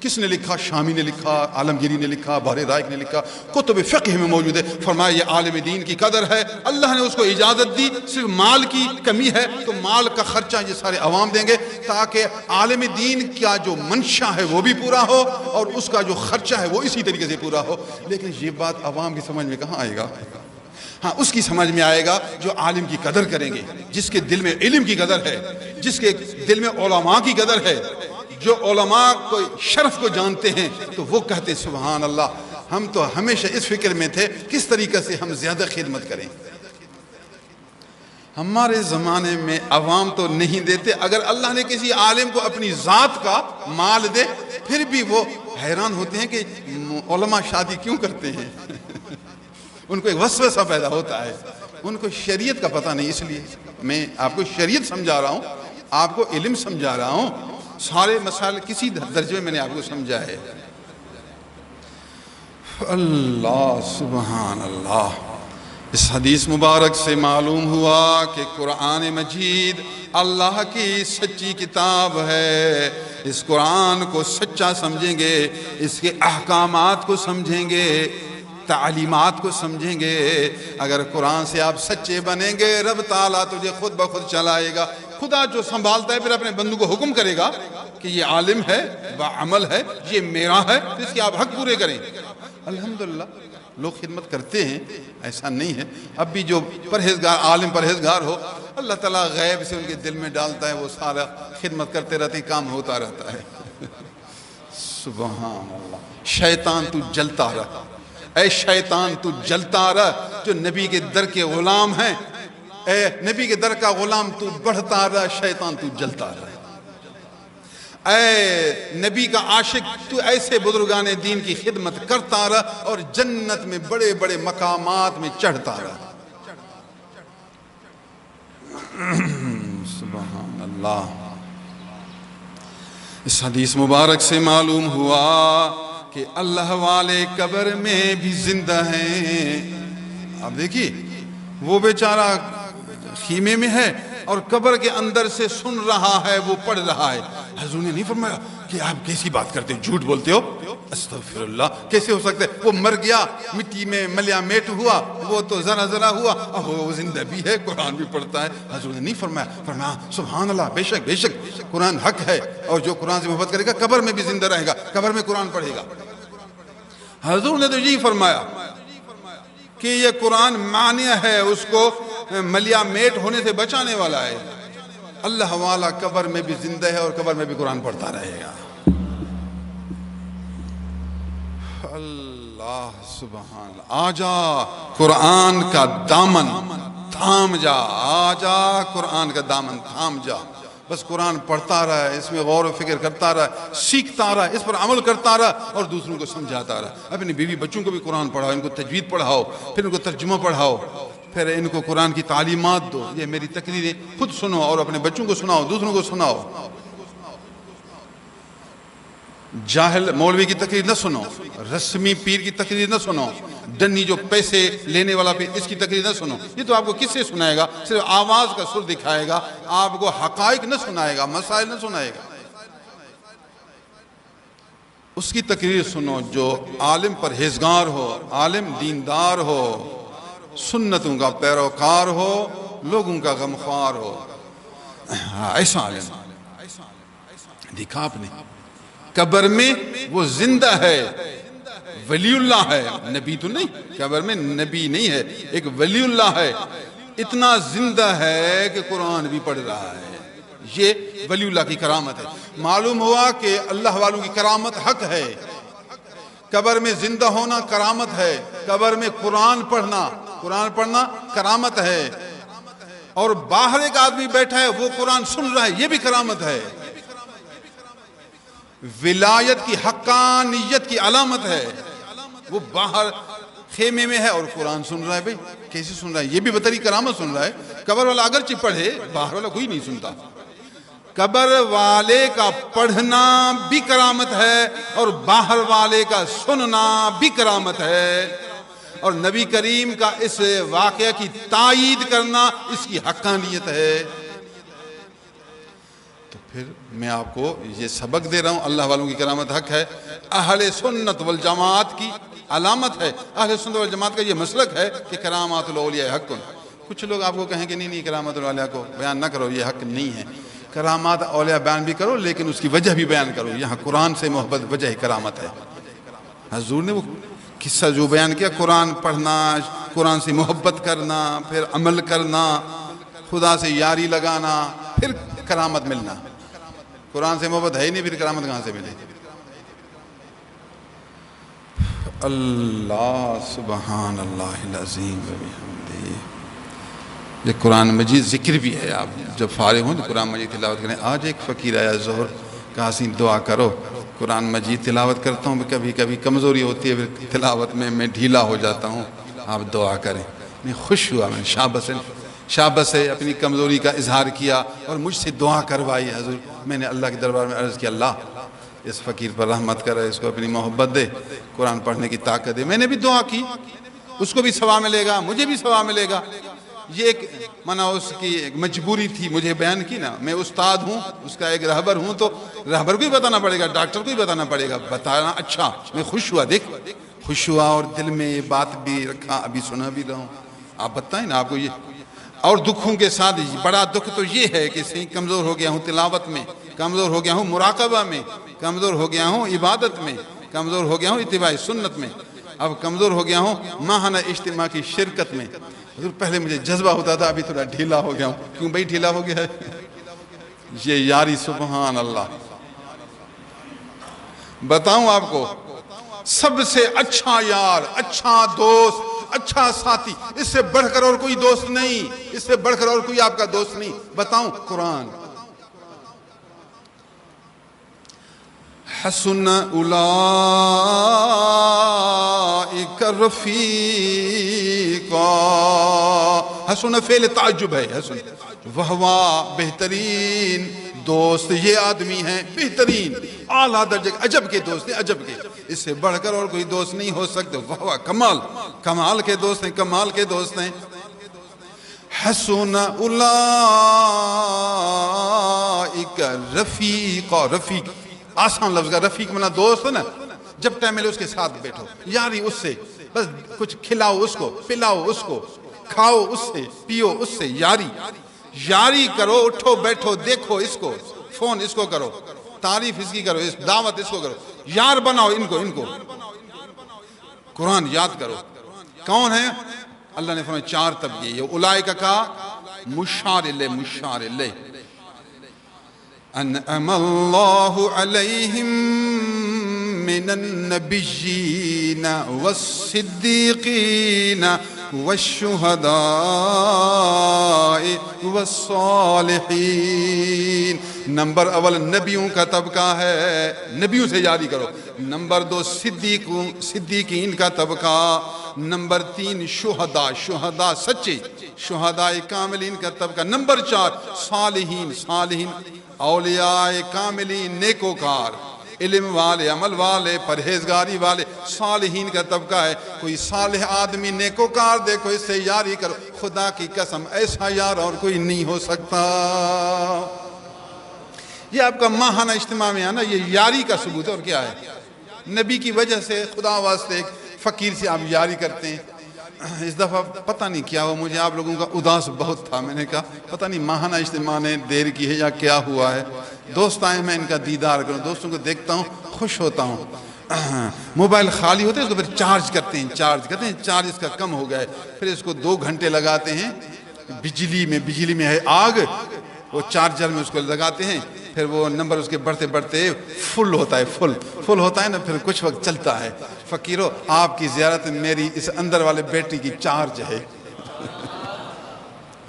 کس نے لکھا؟ شامی نے لکھا، عالمگیری نے لکھا، بحر رائق نے لکھا، کتب فقہ میں موجود ہے۔ فرمایا یہ عالم دین کی قدر ہے، اللہ نے اس کو اجازت دی، صرف مال کی کمی ہے تو مال کا خرچہ یہ سارے عوام دیں گے، تاکہ عالم دین کا جو منشا ہے وہ بھی پورا ہو اور اس کا جو خرچہ ہے وہ اسی طریقے سے پورا ہو۔ لیکن یہ بات عوام کی سمجھ میں کہاں آئے گا؟ ہاں، اس کی سمجھ میں آئے گا جو عالم کی قدر کریں گے، جس کے دل میں علم کی قدر ہے، جس کے دل میں علماء کی قدر ہے، جو علماء کو شرف کو جانتے ہیں، تو وہ کہتے سبحان اللہ، ہم تو ہمیشہ اس فکر میں تھے کس طریقے سے ہم زیادہ خدمت کریں۔ ہمارے زمانے میں عوام تو نہیں دیتے، اگر اللہ نے کسی عالم کو اپنی ذات کا مال دے پھر بھی وہ حیران ہوتے ہیں کہ علماء شادی کیوں کرتے ہیں۔ ان کو ایک وسوسہ پیدا ہوتا ہے، ان کو شریعت کا پتہ نہیں۔ اس لیے میں آپ کو شریعت سمجھا رہا ہوں، آپ کو علم سمجھا رہا ہوں، سارے مسائل کسی درجے میں میں نے آپ کو سمجھا ہے۔ اللہ سبحان اللہ۔ اس حدیث مبارک سے معلوم ہوا کہ قرآن مجید اللہ کی سچی کتاب ہے۔ اس قرآن کو سچا سمجھیں گے، اس کے احکامات کو سمجھیں گے، تعلیمات کو سمجھیں گے۔ اگر قرآن سے آپ سچے بنیں گے، رب تعالیٰ تجھے خود بخود چلائے گا۔ خدا جو سنبھالتا ہے پھر اپنے بندوں کو حکم کرے گا کہ یہ عالم ہے، باعمل ہے، یہ میرا ہے، اس کے آپ حق پورے کریں۔ الحمدللہ لوگ خدمت کرتے ہیں، ایسا نہیں ہے۔ اب بھی جو پرہیزگار عالم پرہیزگار ہو، اللہ تعالیٰ غیب سے ان کے دل میں ڈالتا ہے، وہ سارا خدمت کرتے رہتے ہیں، کام ہوتا رہتا ہے۔ سبحان اللہ۔ شیطان تو جلتا رہا، اے شیطان تو جلتا رہا، جو نبی کے در کے غلام ہیں، اے نبی کے در کا غلام تو بڑھتا رہا، شیطان تو جلتا رہا۔ اے نبی کا عاشق تو ایسے بزرگان دین کی خدمت کرتا رہا اور جنت میں بڑے بڑے مقامات میں چڑھتا رہا۔ سبحان اللہ۔ اس حدیث مبارک سے معلوم ہوا کہ اللہ والے قبر میں بھی زندہ ہیں۔ اب دیکھیے، وہ بیچارہ خیمے میں ہے اور قبر کے اندر سے سن رہا ہے، وہ پڑھ رہا ہے۔ حضور نے نہیں فرمایا کہ آپ کیسی بات کرتے ہو، جھوٹ بولتے ہو، استغفر اللہ، کیسے ہو سکتے؟ وہ مر گیا، مٹی میں ملیا میٹ ہوا، وہ تو ذرا ذرا ہوا، اب وہ زندہ بھی ہے، قرآن بھی پڑھتا ہے۔ حضور نے نہیں فرمایا، فرمایا سبحان اللہ، بے شک بے شک قرآن حق ہے، اور جو قرآن سے محبت کرے گا قبر میں بھی زندہ رہے گا، قبر میں قرآن پڑھے گا۔ حضور نے تو یہی فرمایا کہ یہ قرآن مانع ہے، اس کو ملیا میٹ ہونے سے بچانے والا ہے۔ اللہ والا قبر میں بھی زندہ ہے اور قبر میں بھی قرآن پڑھتا رہے گا۔ اللہ سبحان اللہ۔ آجا قرآن کا دامن تھام جا، آجا قرآن کا دامن تھام جا، بس قرآن پڑھتا رہا، اس میں غور و فکر کرتا رہا، سیکھتا رہا، اس پر عمل کرتا رہا اور دوسروں کو سمجھاتا رہا۔ اپنی بیوی بچوں کو بھی قرآن پڑھاؤ، ان کو تجوید پڑھاؤ، پھر ان کو ترجمہ پڑھاؤ، پھر ان کو قرآن کی تعلیمات دو۔ یہ میری تقریریں خود سنو اور اپنے بچوں کو سناؤ، دوسروں کو سناؤ۔ جاہل مولوی کی تقریر نہ سنو، رسمی پیر کی تقریر نہ سنو، ڈنی جو پیسے لینے والا پیر، اس کی تقریر نہ سنو۔ یہ تو آپ کو کس سے سنائے گا؟ صرف آواز کا سر دکھائے گا، آپ کو حقائق نہ سنائے گا، مسائل نہ سنائے گا۔ اس کی تقریر سنو جو عالم پرہیزگار ہو، عالم دیندار ہو، سنتوں کا پیروکار ہو، لوگوں کا غمخوار ہو۔ ایسا عالم دیکھا آپ نے؟ قبر میں وہ زندہ ہے، ولی اللہ ہے، نبی تو نہیں، قبر میں نبی نہیں ہے، ایک ولی اللہ ہے، اتنا زندہ ہے کہ قرآن بھی پڑھ رہا ہے۔ یہ ولی اللہ کی کرامت ہے۔ معلوم ہوا کہ اللہ والوں کی کرامت حق ہے، قبر میں زندہ ہونا کرامت ہے، قبر میں قرآن پڑھنا کرامت ہے، اور باہر ایک آدمی بیٹھا ہے وہ قرآن سن رہا ہے، یہ بھی کرامت ہے۔ ولایت کی حقانیت کی علامت ہے، وہ باہر خیمے میں ہے اور قرآن سن رہا ہے۔ بھئی کیسے سن رہا ہے؟ یہ بھی بطری کرامت سن رہا ہے۔ قبر والا اگرچہ پڑھے، باہر والا کوئی نہیں سنتا۔ قبر والے کا پڑھنا بھی کرامت ہے اور باہر والے کا سننا بھی کرامت ہے، اور نبی کریم کا اس واقعہ کی تائید کرنا اس کی حقانیت ہے۔ تو پھر میں آپ کو یہ سبق دے رہا ہوں، اللہ والوں کی کرامت حق ہے، اہل سنت والجماعت کی علامت ہے، اہل سنت والجماعت کا یہ مسلک ہے کہ کرامات الاولیاء حق۔ کچھ لوگ آپ کو کہیں کہ نہیں کرامات الاولیاء کو بیان نہ کرو، یہ حق نہیں ہے۔ کرامات اولیاء بیان بھی کرو لیکن اس کی وجہ بھی بیان کرو۔ یہاں قرآن سے محبت وجہ کرامت ہے۔ حضور نے وہ قصہ جو بیان کیا، قرآن پڑھنا، قرآن سے محبت کرنا، پھر عمل کرنا، خدا سے یاری لگانا، پھر کرامت ملنا۔ قرآن سے محبت ہے ہی نہیں، پھر کرامت کہاں سے ملے؟ اللہ سبحان اللہ العظیم و بحمدہ۔ یہ قرآن مجید ذکر بھی ہے، آپ جب فارغ ہوں تو قرآن مجید تلاوت کریں۔ آج ایک فقیر آیا ظہر، کہا سی دعا کرو، قرآن مجید تلاوت کرتا ہوں، کبھی کبھی کمزوری ہوتی ہے، پھر تلاوت میں ڈھیلا ہو جاتا ہوں، آپ دعا کریں۔ میں خوش ہوا، میں شابس ہے، اپنی کمزوری کا اظہار کیا اور مجھ سے دعا کروائی۔ حضور میں نے اللہ کے دربار میں عرض کیا، اللہ اس فقیر پر رحمت کرے، اس کو اپنی محبت دے، قرآن پڑھنے کی طاقت دے۔ میں نے بھی دعا کی، اس کو بھی ثواب ملے گا، مجھے بھی ثواب ملے گا۔ یہ ایک اس کی ایک مجبوری تھی، مجھے بیان کی نا، میں استاد ہوں، اس کا ایک رہبر ہوں، تو رہبر کو ہی بتانا پڑے گا، ڈاکٹر کو ہی بتانا پڑے گا، بتانا۔ اچھا میں خوش ہوا، دیکھ خوش ہوا، اور دل میں یہ بات بھی رکھا، ابھی سنا بھی رہا ہوں۔ آپ بتائیں نا آپ کو یہ، اور دکھوں کے ساتھ بڑا دکھ تو یہ ہے کہ صحیح کمزور ہو گیا ہوں تلاوت میں، کمزور ہو گیا ہوں مراقبہ میں، کمزور ہو گیا ہوں عبادت میں، کمزور ہو گیا ہوں اتباع سنت میں، اب کمزور ہو گیا ہوں ماہانہ اجتماع کی شرکت میں۔ حضور پہلے مجھے جذبہ ہوتا تھا، ابھی تھوڑا ڈھیلا ہو گیا ہوں۔ کیوں بھائی ڈھیلا ہو گیا ہے؟ یہ یاری سبحان اللہ۔ بتاؤں آپ کو، سب سے اچھا یار، اچھا دوست، اچھا ساتھی، اس سے بڑھ کر اور کوئی دوست نہیں، اس سے بڑھ کر اور کوئی آپ کا دوست نہیں۔ بتاؤں، قرآن۔ حسن اولئک رفیقا، حسن فعل تعجب ہے، حسن وہوا بہترین دوست یہ آدمی ہیں، بہترین اعلیٰ درجے، عجب کے دوست ہیں، عجب کے، اس سے بڑھ کر اور کوئی دوست نہیں ہو سکتے۔ وہوا کمال، کمال کے دوست ہیں، کمال کے دوست ہیں۔ حسن اولئک رفیقا، رفیق آسان لفظ کا، رفیق منا دوست ہے نا، جب ٹائم ملے اس کے ساتھ بیٹھو، یاری اس سے، بس کچھ کھلاؤ اس کو، پلاؤ اس کو، کھاؤ اس سے، پیو اس سے، یاری کرو، اٹھو بیٹھو، دیکھو اس کو، فون اس کو کرو، تعریف اس کی کرو، دعوت اس کو کرو، یار بناؤ ان کو قرآن یاد کرو۔ کون ہے؟ اللہ نے فرمایا 4 طبقے، یہ اولئک کا مشار الیہ، انعم اللہ علیہم من النبیین والصدیقین والشہداء والصالحین۔ نمبر اول نبیوں کا طبقہ ہے، نبیوں سے یاری کرو۔ نمبر 2 صدیقین کا طبقہ۔ نمبر 3 شہداء سچے، شہداء کاملین کا طبقہ۔ نمبر 4 صالحین، اولیاء کاملین، نیکوکار، علم والے، عمل والے، پرہیزگاری والے، صالحین کا طبقہ ہے۔ کوئی صالح آدمی نیکوکار دیکھو، اس سے یاری کرو، خدا کی قسم ایسا یار اور کوئی نہیں ہو سکتا۔ یہ آپ کا ماہانہ اجتماع میں آنا، یہ یاری کا ثبوت ہے، اور کیا ہے؟ نبی کی وجہ سے خدا واسطے ایک فقیر سے آپ یاری کرتے ہیں۔ اس دفعہ پتہ نہیں کیا ہوا، مجھے آپ لوگوں کا اداس بہت تھا، میں نے کہا پتہ نہیں ماہانہ اجتماع نے دیر کی ہے یا کیا ہوا ہے، دوست آئے میں ان کا دیدار کروں، دوستوں کو دیکھتا ہوں خوش ہوتا ہوں۔ موبائل خالی ہوتا ہے اس کو پھر چارج کرتے ہیں، چارج اس کا کم ہو گیا ہے، پھر اس کو 2 گھنٹے لگاتے ہیں بجلی میں ہے آگ، وہ چارجر میں اس کو لگاتے ہیں، پھر وہ نمبر اس کے بڑھتے بڑھتے فل ہوتا ہے نا، پھر کچھ وقت چلتا ہے۔ فقیرو آپ کی زیارت میری اس اندر والے بیٹری کی چارج ہے۔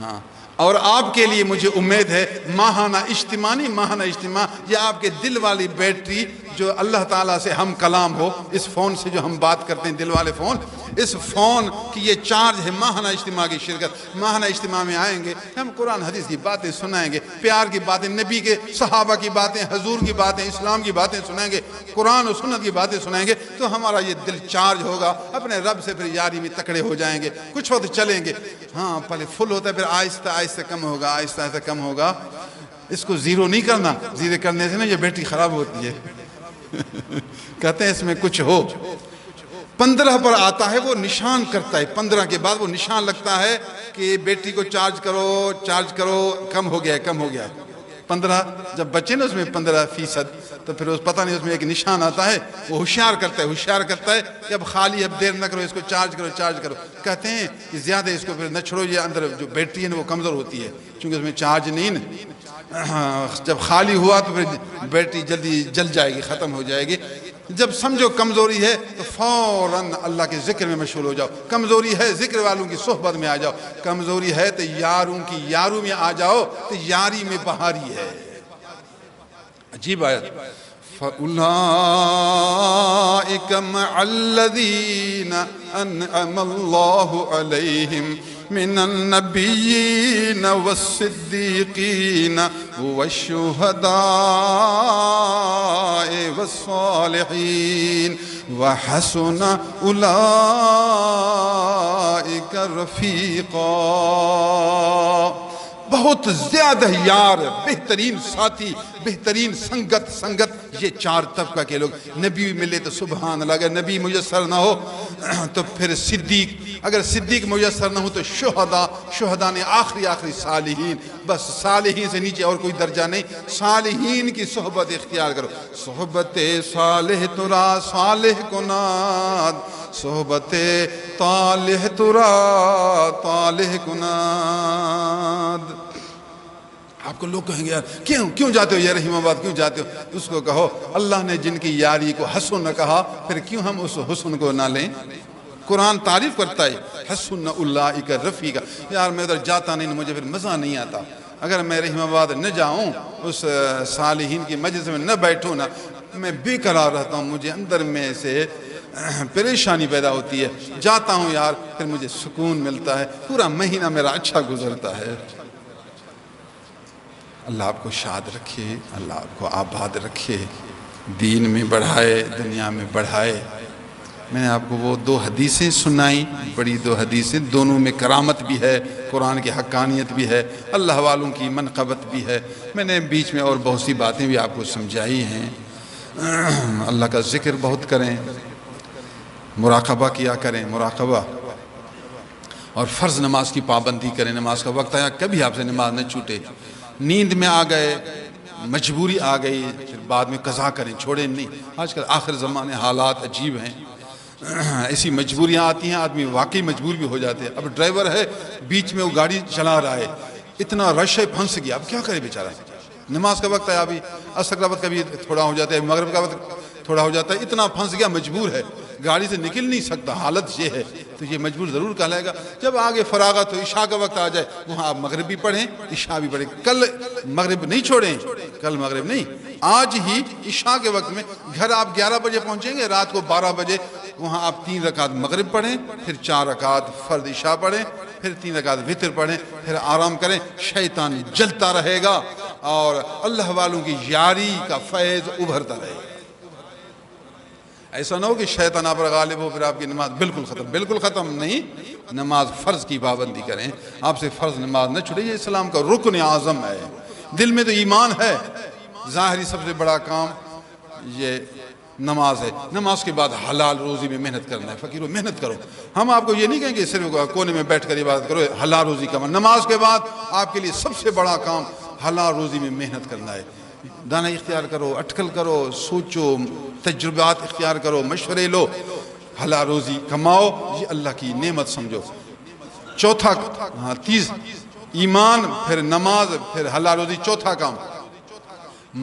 ہاں، اور آپ کے لیے مجھے امید ہے ماہانہ اجتماع، یہ آپ کے دل والی بیٹری جو اللہ تعالیٰ سے ہم کلام ہو، اس فون سے جو ہم بات کرتے ہیں دل والے فون، اس فون کی یہ چارج ہے ماہانہ اجتماع کی شرکت۔ ماہانہ اجتماع میں آئیں گے، ہم قرآن حدیث کی باتیں سنائیں گے، پیار کی باتیں، نبی کے صحابہ کی باتیں، حضور کی باتیں، اسلام کی باتیں سنائیں گے، قرآن و سنت کی باتیں سنائیں گے، تو ہمارا یہ دل چارج ہوگا، اپنے رب سے پھر یاری میں تکڑے ہو جائیں گے، کچھ وقت چلیں گے۔ ہاں، پہلے فل ہوتا ہے، پھر آہستہ آہستہ کم ہوگا۔ اس کو زیرو نہیں کرنا، زیرو کرنے سے نا یہ بیٹری خراب ہوتی ہے۔ کہتے ہیں اس میں کچھ ہو۔ 15 پر آتا ہے، وہ نشان کرتا ہے، 15 کے بعد وہ نشان لگتا ہے کہ بیٹری کو چارج کرو، کم ہو گیا 15 جب بچے نا اس میں 15% تو پھر پتہ نہیں اس میں ایک نشان آتا ہے، وہ ہوشیار کرتا ہے کہ اب خالی، اب دیر نہ کرو، اس کو چارج کرو۔ کہتے ہیں کہ زیادہ اس کو پھر نہ چھوڑو، یہ اندر جو بیٹری ہے نا وہ کمزور ہوتی ہے، چونکہ اس میں چارج نہیں نا، جب خالی ہوا تو پھر بیٹری جلدی جل جائے گی، ختم ہو جائے گی۔ جب سمجھو کمزوری ہے تو فوراً اللہ کے ذکر میں مشغول ہو جاؤ۔ کمزوری ہے ذکر والوں کی صحبت میں آ جاؤ، کمزوری ہے تو یاروں کی یاروں میں آ جاؤ، تو یاری میں بہاری ہے۔ عجیب آیت، فَأُولَٰئِكَ مَعَ الَّذِينَ أَنْعَمَ اللَّهُ عَلَيْهِمْ من النبيين والصديقين والشهداء والصالحين وحسن أولئك رفيقا۔ بہت زیادہ یار، بہترین ساتھی، بہترین سنگت، یہ 4 طبقہ کے لوگ۔ نبی ملے تو سبحان اللہ، اگر نبی میسر نہ ہو تو پھر صدیق، اگر صدیق میسر نہ ہو تو شہداء نے آخری صالحین، بس صالحین سے نیچے اور کوئی درجہ نہیں۔ صالحین کی صحبت اختیار کرو، صحبت صالح ترا صالح کناد، صحبت طالح ترا طالح کناد۔ آپ کو لوگ کہیں گے یار کیوں جاتے ہو، یہ رحیم آباد کیوں جاتے ہو؟ اس کو کہو اللہ نے جن کی یاری کو حسن نہ کہا، پھر کیوں ہم اس حسن کو نہ لیں؟ قرآن تعریف کرتا ہے حسن اولئک رفیقا۔ یار میں ادھر جاتا نہیں، مجھے پھر مزہ نہیں آتا، اگر میں رحیم آباد نہ جاؤں، اس صالحین کی مجلس میں نہ بیٹھوں نا، میں بے قرار رہتا ہوں، مجھے اندر میں سے پریشانی پیدا ہوتی ہے۔ جاتا ہوں یار، پھر مجھے سکون ملتا ہے، پورا مہینہ میرا اچھا گزرتا ہے۔ اللہ آپ کو شاد رکھے، اللہ آپ کو آباد رکھے، دین میں بڑھائے، دنیا میں بڑھائے۔ میں نے آپ کو وہ 2 حدیثیں سنائیں، بڑی 2 حدیثیں، دونوں میں کرامت بھی ہے، قرآن کی حقانیت بھی ہے، اللہ والوں کی منقبت بھی ہے۔ میں نے بیچ میں اور بہت سی باتیں بھی آپ کو سمجھائی ہیں۔ اللہ کا ذکر بہت کریں، مراقبہ کیا کریں، مراقبہ، اور فرض نماز کی پابندی کریں۔ نماز کا وقت آیا کبھی آپ سے نماز نہ چھوٹے، نیند میں آ گئے، مجبوری آ گئی، پھر بعد میں قضا کریں، چھوڑیں نہیں۔ آج کل آخر زمانے حالات عجیب ہیں، ایسی مجبوریاں آتی ہیں، آدمی واقعی مجبور بھی ہو جاتے ہیں۔ اب ڈرائیور ہے، بیچ میں وہ گاڑی چلا رہا ہے، اتنا رش ہے، پھنس گیا، اب کیا کرے بیچارہ؟ نماز کا وقت ہے، ابھی عصر کا وقت کبھی تھوڑا ہو جاتا ہے، مغرب کا وقت تھوڑا ہو جاتا ہے، اتنا پھنس گیا، مجبور ہے، گاڑی سے نکل نہیں سکتا، حالت یہ ہے، تو یہ مجبور ضرور کہلائے گا۔ جب آگے فراغت ہو، عشاء کا وقت آ جائے، وہاں آپ مغرب بھی پڑھیں، عشاء بھی پڑھیں۔ کل مغرب نہیں چھوڑیں، کل مغرب نہیں، آج ہی عشاء کے وقت میں گھر آپ 11 بجے پہنچیں گے، رات کو 12 بجے وہاں آپ 3 رکعت مغرب پڑھیں، پھر 4 رکعت فرض عشاء پڑھیں، پھر 3 رکعت وتر پڑھیں، پھر آرام کریں۔ شیطان جلتا رہے گا اور اللہ والوں کی یاری کا فیض ابھرتا رہے گا۔ ایسا نہ ہو کہ شیطان آپ پر غالب ہو، پھر آپ کی نماز بالکل ختم نہیں۔ نماز فرض کی پابندی کریں، آپ سے فرض نماز نہ چھوٹے، یہ اسلام کا رکن اعظم ہے۔ دل میں تو ایمان ہے، ظاہری سب سے بڑا کام یہ نماز ہے۔ نماز کے بعد حلال روزی میں محنت کرنا ہے۔ فقیروں محنت کرو، ہم آپ کو یہ نہیں کہیں کہ صرف کونے میں بیٹھ کر عبادت کرو، حلال روزی کماؤ۔ نماز کے بعد آپ کے لیے سب سے بڑا کام حلال روزی میں محنت کرنا ہے۔ دانائی اختیار کرو، اٹکل کرو، سوچو، تجربات اختیار کرو، مشورے لو، حلال روزی کماؤ، یہ اللہ کی نعمت سمجھو۔ چوتھا تیز ایمان، پھر نماز، پھر حلال روزی۔ چوتھا کام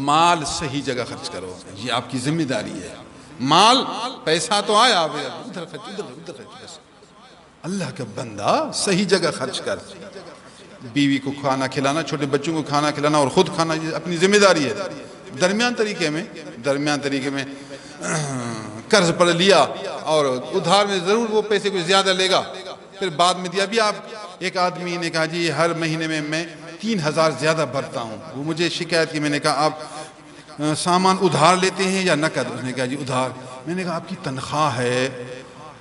مال صحیح جگہ خرچ کرو، یہ آپ کی ذمہ داری ہے۔ مال پیسہ تو آیا ادھر خرچ ادھر خرچ، بس اللہ کا بندہ صحیح جگہ خرچ کر۔ بیوی کو کھانا کھلانا، چھوٹے بچوں کو کھانا کھلانا اور خود کھانا، یہ اپنی ذمہ داری ہے۔ درمیان طریقے میں قرض پر لیا اور ادھار میں ضرور وہ پیسے کو زیادہ لے گا، پھر بعد میں دیا۔ بھی آپ ایک آدمی نے کہا جی ہر مہینے میں 3000 زیادہ بھرتا ہوں، وہ مجھے شکایت کی، میں نے کہا آپ سامان ادھار لیتے ہیں یا نقد؟ اس نے کہا جی ادھار۔ میں نے کہا آپ کی تنخواہ ہے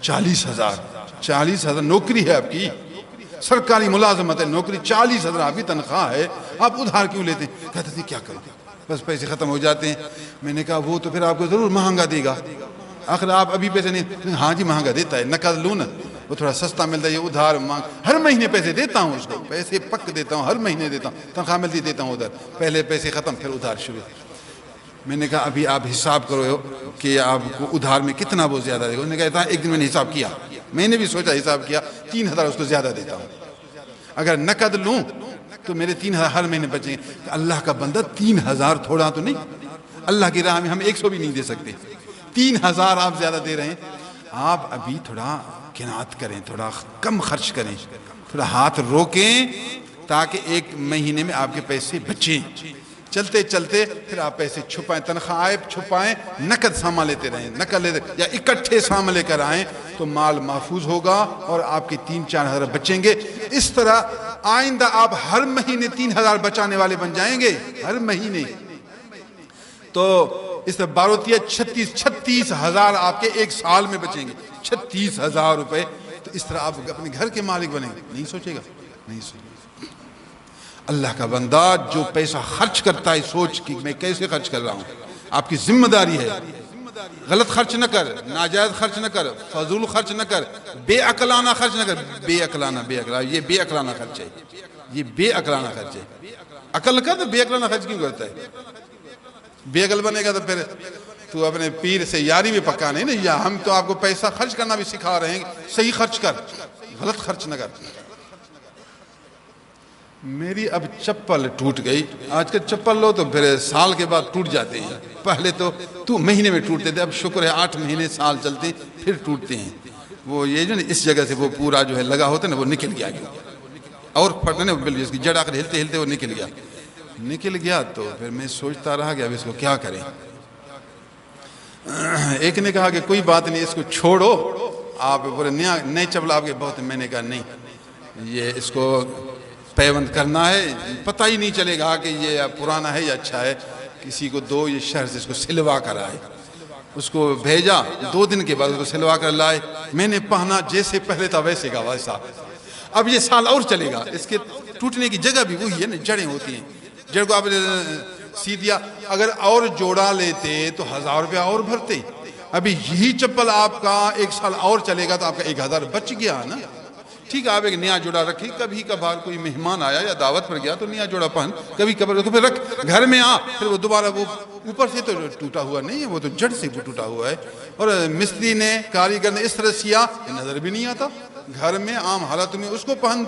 40,000 نوکری ہے آپ کی، سرکاری ملازمت ہے، نوکری 40,000 آپ کی تنخواہ ہے، آپ ادھار کیوں لیتے ہیں؟ کہتے تھے کیا کریں، بس پیسے ختم ہو جاتے ہیں۔ میں نے کہا وہ تو پھر آپ کو ضرور مہنگا دے گا، آخر آپ ابھی پیسے نہیں۔ ہاں جی مہنگا دیتا ہے، نقد لوں نا وہ تھوڑا سستا ملتا ہے، یہ ادھار مانگ، ہر مہینے پیسے دیتا ہوں اس کو، پیسے پک دیتا ہوں، ہر مہینے دیتا ہوں، تنخواہ ملتی دیتا ہوں ادھر، پہلے پیسے ختم پھر ادھار شروع۔ میں نے کہا ابھی آپ حساب کرو کہ آپ کو ادھار میں کتنا وہ زیادہ دے گا۔ انہوں نے کہا ایک دن میں نے حساب کیا، میں نے بھی سوچا حساب کیا، 3000 اس کو زیادہ دیتا ہوں، اگر نقد لوں تو میرے 3000 ہر مہینے بچیں گے۔ اللہ کا بندہ 3000 تھوڑا تو نہیں، اللہ کی راہ میں ہم 100 بھی نہیں دے سکتے، 3000 آپ زیادہ دے رہے ہیں۔ آپ ابھی تھوڑا قناعت کریں، تھوڑا کم خرچ کریں، تھوڑا ہاتھ روکیں تاکہ ایک مہینے میں آپ کے پیسے بچیں۔ چلتے چلتے پھر آپ پیسے چھپائیں، تنخواہ آئے چھپائیں، نقد سامان لیتے رہیں، نقد لیتے یا اکٹھے سامان لے کر آئیں تو مال محفوظ ہوگا اور آپ کے 3-4 ہزار بچیں گے۔ اس طرح آئندہ آپ ہر مہینے 3000 بچانے والے بن جائیں گے، ہر مہینے۔ تو اس طرح 36,000 آپ کے ایک سال میں بچیں گے، 36,000 روپے۔ تو اس طرح آپ اپنے گھر کے مالک بنیں گے۔ نہیں سوچے گا، نہیں سوچے گا۔ اللہ کا بندہ جو پیسہ خرچ کرتا ہے سوچ کہ میں کیسے خرچ کر رہا ہوں، آپ کی ذمہ داری ہے۔ غلط خرچ نہ کر، ناجائز خرچ نہ کر، فضول خرچ نہ کر، بے عقلانہ خرچ نہ کر۔ بے عقلانہ یہ بے عقلانہ خرچ ہے، یہ بے عقلانہ خرچ ہے۔ عقل کا تو بے عقلانہ خرچ کیوں کرتا ہے؟ بے عقل بنے گا تو پھر تو اپنے پیر سے یاری بھی پکا نہیں نا، یا ہم تو آپ کو پیسہ خرچ کرنا بھی سکھا رہے ہیں، صحیح خرچ کر، غلط خرچ نہ کر۔ میری اب چپل ٹوٹ گئی، آج کل چپل لو تو پھر سال کے بعد ٹوٹ جاتے ہیں، پہلے تو مہینے میں ٹوٹتے تھے، اب شکر ہے 8 مہینے سال چلتے ہیں پھر ٹوٹتے ہیں۔ وہ یہ جو اس جگہ سے وہ پورا جو ہے لگا ہوتا ہے نا وہ نکل گیا، اور پھٹنے اس کی جڑ آخر ہلتے ہلتے وہ نکل گیا۔ تو پھر میں سوچتا رہا کہ اب اس کو کیا کریں۔ ایک نے کہا کہ کوئی بات نہیں، اس کو چھوڑو، آپ پورے نئے چپل آپ کے بہت۔ میں نے کہا نہیں، یہ اس کو پیوند کرنا ہے، پتہ ہی نہیں چلے گا کہ یہ پرانا ہے یا اچھا ہے۔ کسی کو دو، یہ شہر سے اس کو سلوا کر آئے، اس کو بھیجا، 2 دن کے بعد اس کو سلوا کر لائے۔ میں نے پہنا، جیسے پہلے تھا ویسے کا ویسا۔ اب یہ سال اور چلے گا، اس کے ٹوٹنے کی جگہ بھی وہی ہے نا، جڑیں ہوتی ہیں، جڑ کو آپ نے سی دیا۔ اگر اور جوڑا لیتے تو 1000 روپیہ اور بھرتے۔ ابھی یہی چپل آپ کا 1 سال اور چلے گا تو آپ کا 1000 بچ گیا نا۔ ٹھیک ہے، آپ ایک نیا جوڑا رکھی، کبھی کبھار کوئی مہمان آیا یا دعوت پر گیا تو نیا جوڑا پہن، کبھی کبھار تو پھر رکھ گھر میں آ، پھر وہ دوبارہ وہ اوپر سے تو ٹوٹا ہوا نہیں ہے، وہ تو جڑ سے وہ ٹوٹا ہوا ہے۔ اور مستری نے، کاریگر نے اس طرح سیا نظر بھی نہیں آتا، گھر میں عام حالت میں اس کو پہن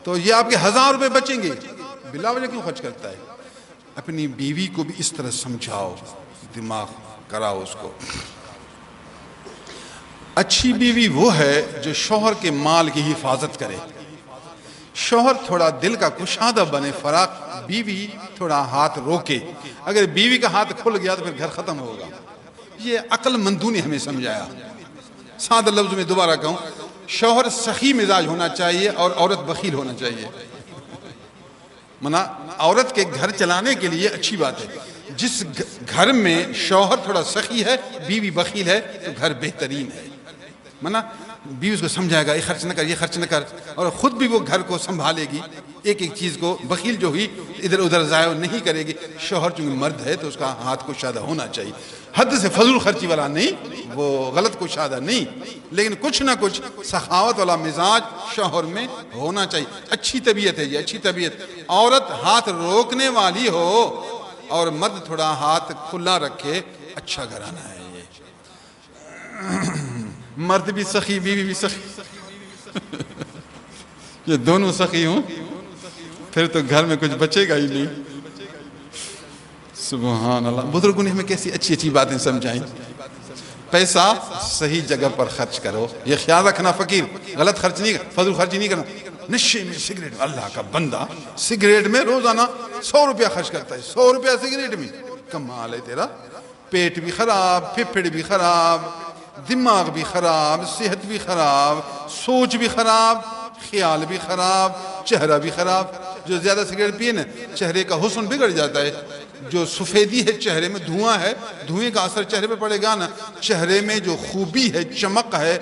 تو یہ آپ کے 1000 روپے بچیں گے۔ بلا وجہ کیوں خرچ کرتا ہے؟ اپنی بیوی کو بھی اس طرح سمجھاؤ، دماغ کراؤ اس کو۔ اچھی بیوی وہ ہے جو شوہر کے مال کی حفاظت کرے۔ شوہر تھوڑا دل کا کشادہ بنے، فراق، بیوی تھوڑا ہاتھ روکے۔ اگر بیوی کا ہاتھ کھل گیا تو پھر گھر ختم ہوگا۔ یہ عقل مندوں نے ہمیں سمجھایا۔ سادہ لفظ میں دوبارہ کہوں، شوہر سخی مزاج ہونا چاہیے اور عورت بخیل ہونا چاہیے۔ عورت کے گھر چلانے کے لیے اچھی بات ہے، جس گھر میں شوہر تھوڑا سخی ہے، بیوی بخیل ہے، تو گھر بہترین ہے۔ بیوی اس کو سمجھائے گا، یہ خرچ نہ کر، یہ خرچ نہ کر، اور خود بھی وہ گھر کو سنبھالے گی، ایک ایک چیز کو، بخیل جو ہوئی ادھر ادھر ضائع نہیں کرے گی۔ شوہر چونکہ مرد ہے تو اس کا ہاتھ کشادہ ہونا چاہیے، حد سے فضول خرچی والا نہیں، وہ غلط کشادہ نہیں، لیکن کچھ نہ کچھ سخاوت والا مزاج شوہر میں ہونا چاہیے۔ اچھی طبیعت ہے یہ، اچھی طبیعت۔ عورت ہاتھ روکنے والی ہو اور مرد تھوڑا ہاتھ کھلا رکھے، اچھا گھرانہ ہے یہ۔ مرد بھی سخی، بیوی بھی سخی، یہ دونوں سخی ہوں پھر تو گھر میں کچھ بچے گا ہی نہیں۔ سبحان اللہ، بزرگوں نے ہمیں کیسی اچھی اچھی باتیں سمجھائیں۔ پیسہ صحیح جگہ پر خرچ کرو، یہ خیال رکھنا فقیر، غلط خرچ نہیں، فضول خرچی نہیں کرنا۔ نشے میں، سگریٹ، اللہ کا بندہ سگریٹ میں روزانہ 100 روپیہ خرچ کرتا ہے، 100 روپیہ سگریٹ میں، کمال ہے تیرا۔ پیٹ بھی خراب، پھپھڑ بھی خراب، دماغ بھی خراب، صحت بھی خراب، سوچ بھی خراب، خیال بھی خراب، چہرہ بھی خراب۔ جو زیادہ سگریٹ پیے نا چہرے کا حسن بگڑ جاتا ہے۔ جو سفیدی ہے چہرے میں، دھواں ہے، دھوئیں کا اثر چہرے پہ پڑے گا نا، چہرے میں جو خوبی ہے، چمک ہے،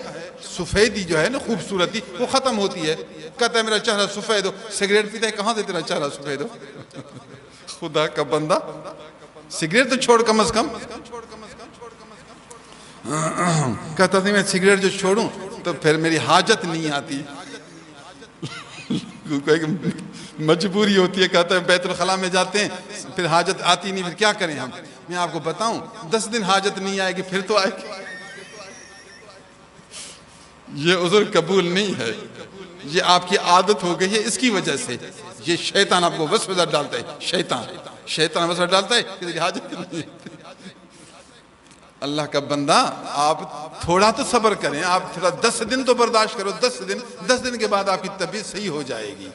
سفیدی جو ہے نا، خوبصورتی، وہ ختم ہوتی ہے۔ کہتا ہے میرا چہرہ سفید ہو، سگریٹ پیتا ہے، کہاں سے تیرا چہرہ سفید ہو؟ خدا کا بندہ، سگریٹ تو چھوڑ کم از کم۔ کہتا تھا میں سگریٹ جو چھوڑوں تو پھر میری حاجت نہیں آتی، مجبوری ہوتی ہے۔ کہتا ہے بیت الخلاء میں جاتے ہیں پھر حاجت آتی نہیں، پھر کیا کریں ہم؟ میں آپ کو بتاؤں 10 دن حاجت نہیں آئے گی پھر تو آئے گی۔ یہ عذر قبول نہیں ہے، یہ آپ کی عادت ہو گئی ہے، اس کی وجہ سے یہ شیطان آپ کو وسوسہ ڈالتا ہے۔ شیطان وسوسہ ڈالتا ہے کہ حاجت نہیں۔ اللہ کا بندہ آپ تھوڑا تو صبر کریں، آپ تھوڑا 10 دن تو برداشت کرو، 10 دن کے بعد آپ کی طبیعت صحیح ہو جائے گی۔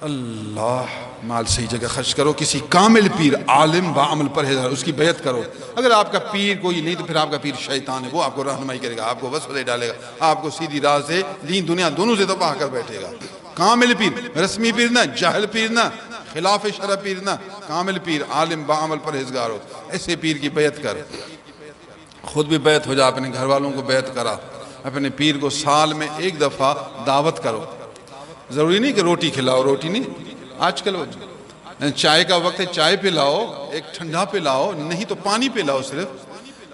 اللہ، مال صحیح جگہ خرچ کرو، کسی کامل پیر، عالم با عمل پرہیزگار، اس کی بیعت کرو۔ اگر آپ کا پیر کوئی نہیں تو پھر آپ کا پیر شیطان ہے، وہ آپ کو رہنمائی کرے گا، آپ کو وسوسے ڈالے گا، آپ کو سیدھی راہ سے، دین دنیا دونوں سے دبا کر بیٹھے گا۔ کامل پیر، رسمی پیر نہ، جاہل پیر نہ، خلاف شرع پیر نہ، کامل پیر، عالم با عمل پرہیزگار ہو، ایسے پیر کی بیعت کر۔ خود بھی بیعت ہو جا، اپنے گھر والوں کو بیعت کرا، اپنے پیر کو سال میں 1 دفعہ دعوت کرو۔ ضروری نہیں کہ روٹی کھلاؤ، روٹی نہیں، آج کل چائے کا وقت ہے، چائے پلاؤ، ایک ٹھنڈا پلاؤ، نہیں تو پانی پلاؤ، صرف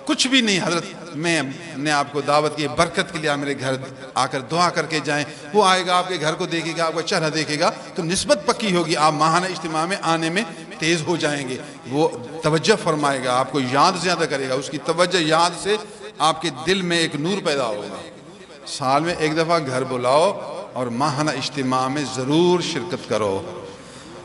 کچھ بھی نہیں۔ حضرت میں نے آپ کو دعوت کی، برکت کے لیے میرے گھر آ کر دعا کر کے جائیں۔ وہ آئے گا، آپ کے گھر کو دیکھے گا، آپ کا چہرہ دیکھے گا تو نسبت پکی ہوگی، آپ ماہانہ اجتماع میں آنے میں تیز ہو جائیں گے۔ وہ توجہ فرمائے گا، آپ کو یاد زیادہ کرے گا، اس کی توجہ یاد سے آپ کے دل میں ایک نور پیدا ہوگا۔ سال میں 1 دفعہ گھر بلاؤ اور ماہانہ اجتماع میں ضرور شرکت کرو۔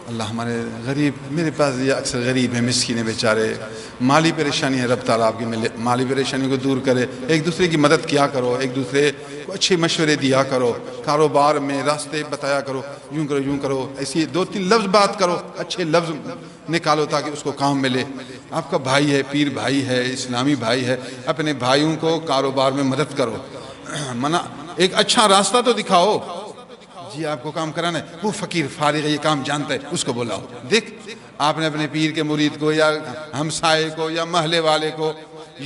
اللہ ہمارے غریب، میرے پاس یہ اکثر غریب ہیں، مسکین ہیں بیچارے، مالی پریشانی ہے، رب تعالیٰ آپ کی مالی پریشانی کو دور کرے۔ ایک دوسرے کی مدد کیا کرو، ایک دوسرے کو اچھے مشورے دیا کرو، کاروبار میں راستے بتایا کرو، یوں کرو یوں کرو، ایسی 2-3 لفظ بات کرو، اچھے لفظ نکالو تاکہ اس کو کام ملے۔ آپ کا بھائی ہے، پیر بھائی ہے، اسلامی بھائی ہے، اپنے بھائیوں کو کاروبار میں مدد کرو، ایک اچھا راستہ تو دکھاؤ۔ جی آپ کو کام کرانا ہے، وہ فقیر فارغ ہے، یہ کام جانتا ہے، اس کو بلاؤ۔ دیکھ آپ نے اپنے پیر کے مرید کو یا ہمسائے کو یا محلے والے کو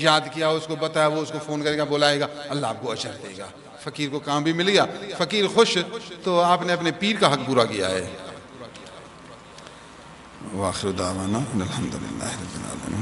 یاد کیا، اس کو بتایا، وہ اس کو فون کرے گا، بلائے گا، اللہ آپ کو اجر دے گا، فقیر کو کام بھی ملے گا، فقیر خوش تو آپ نے اپنے پیر کا حق پورا کیا ہے۔ وآخر دعوانا الحمدللہ رب العالمین۔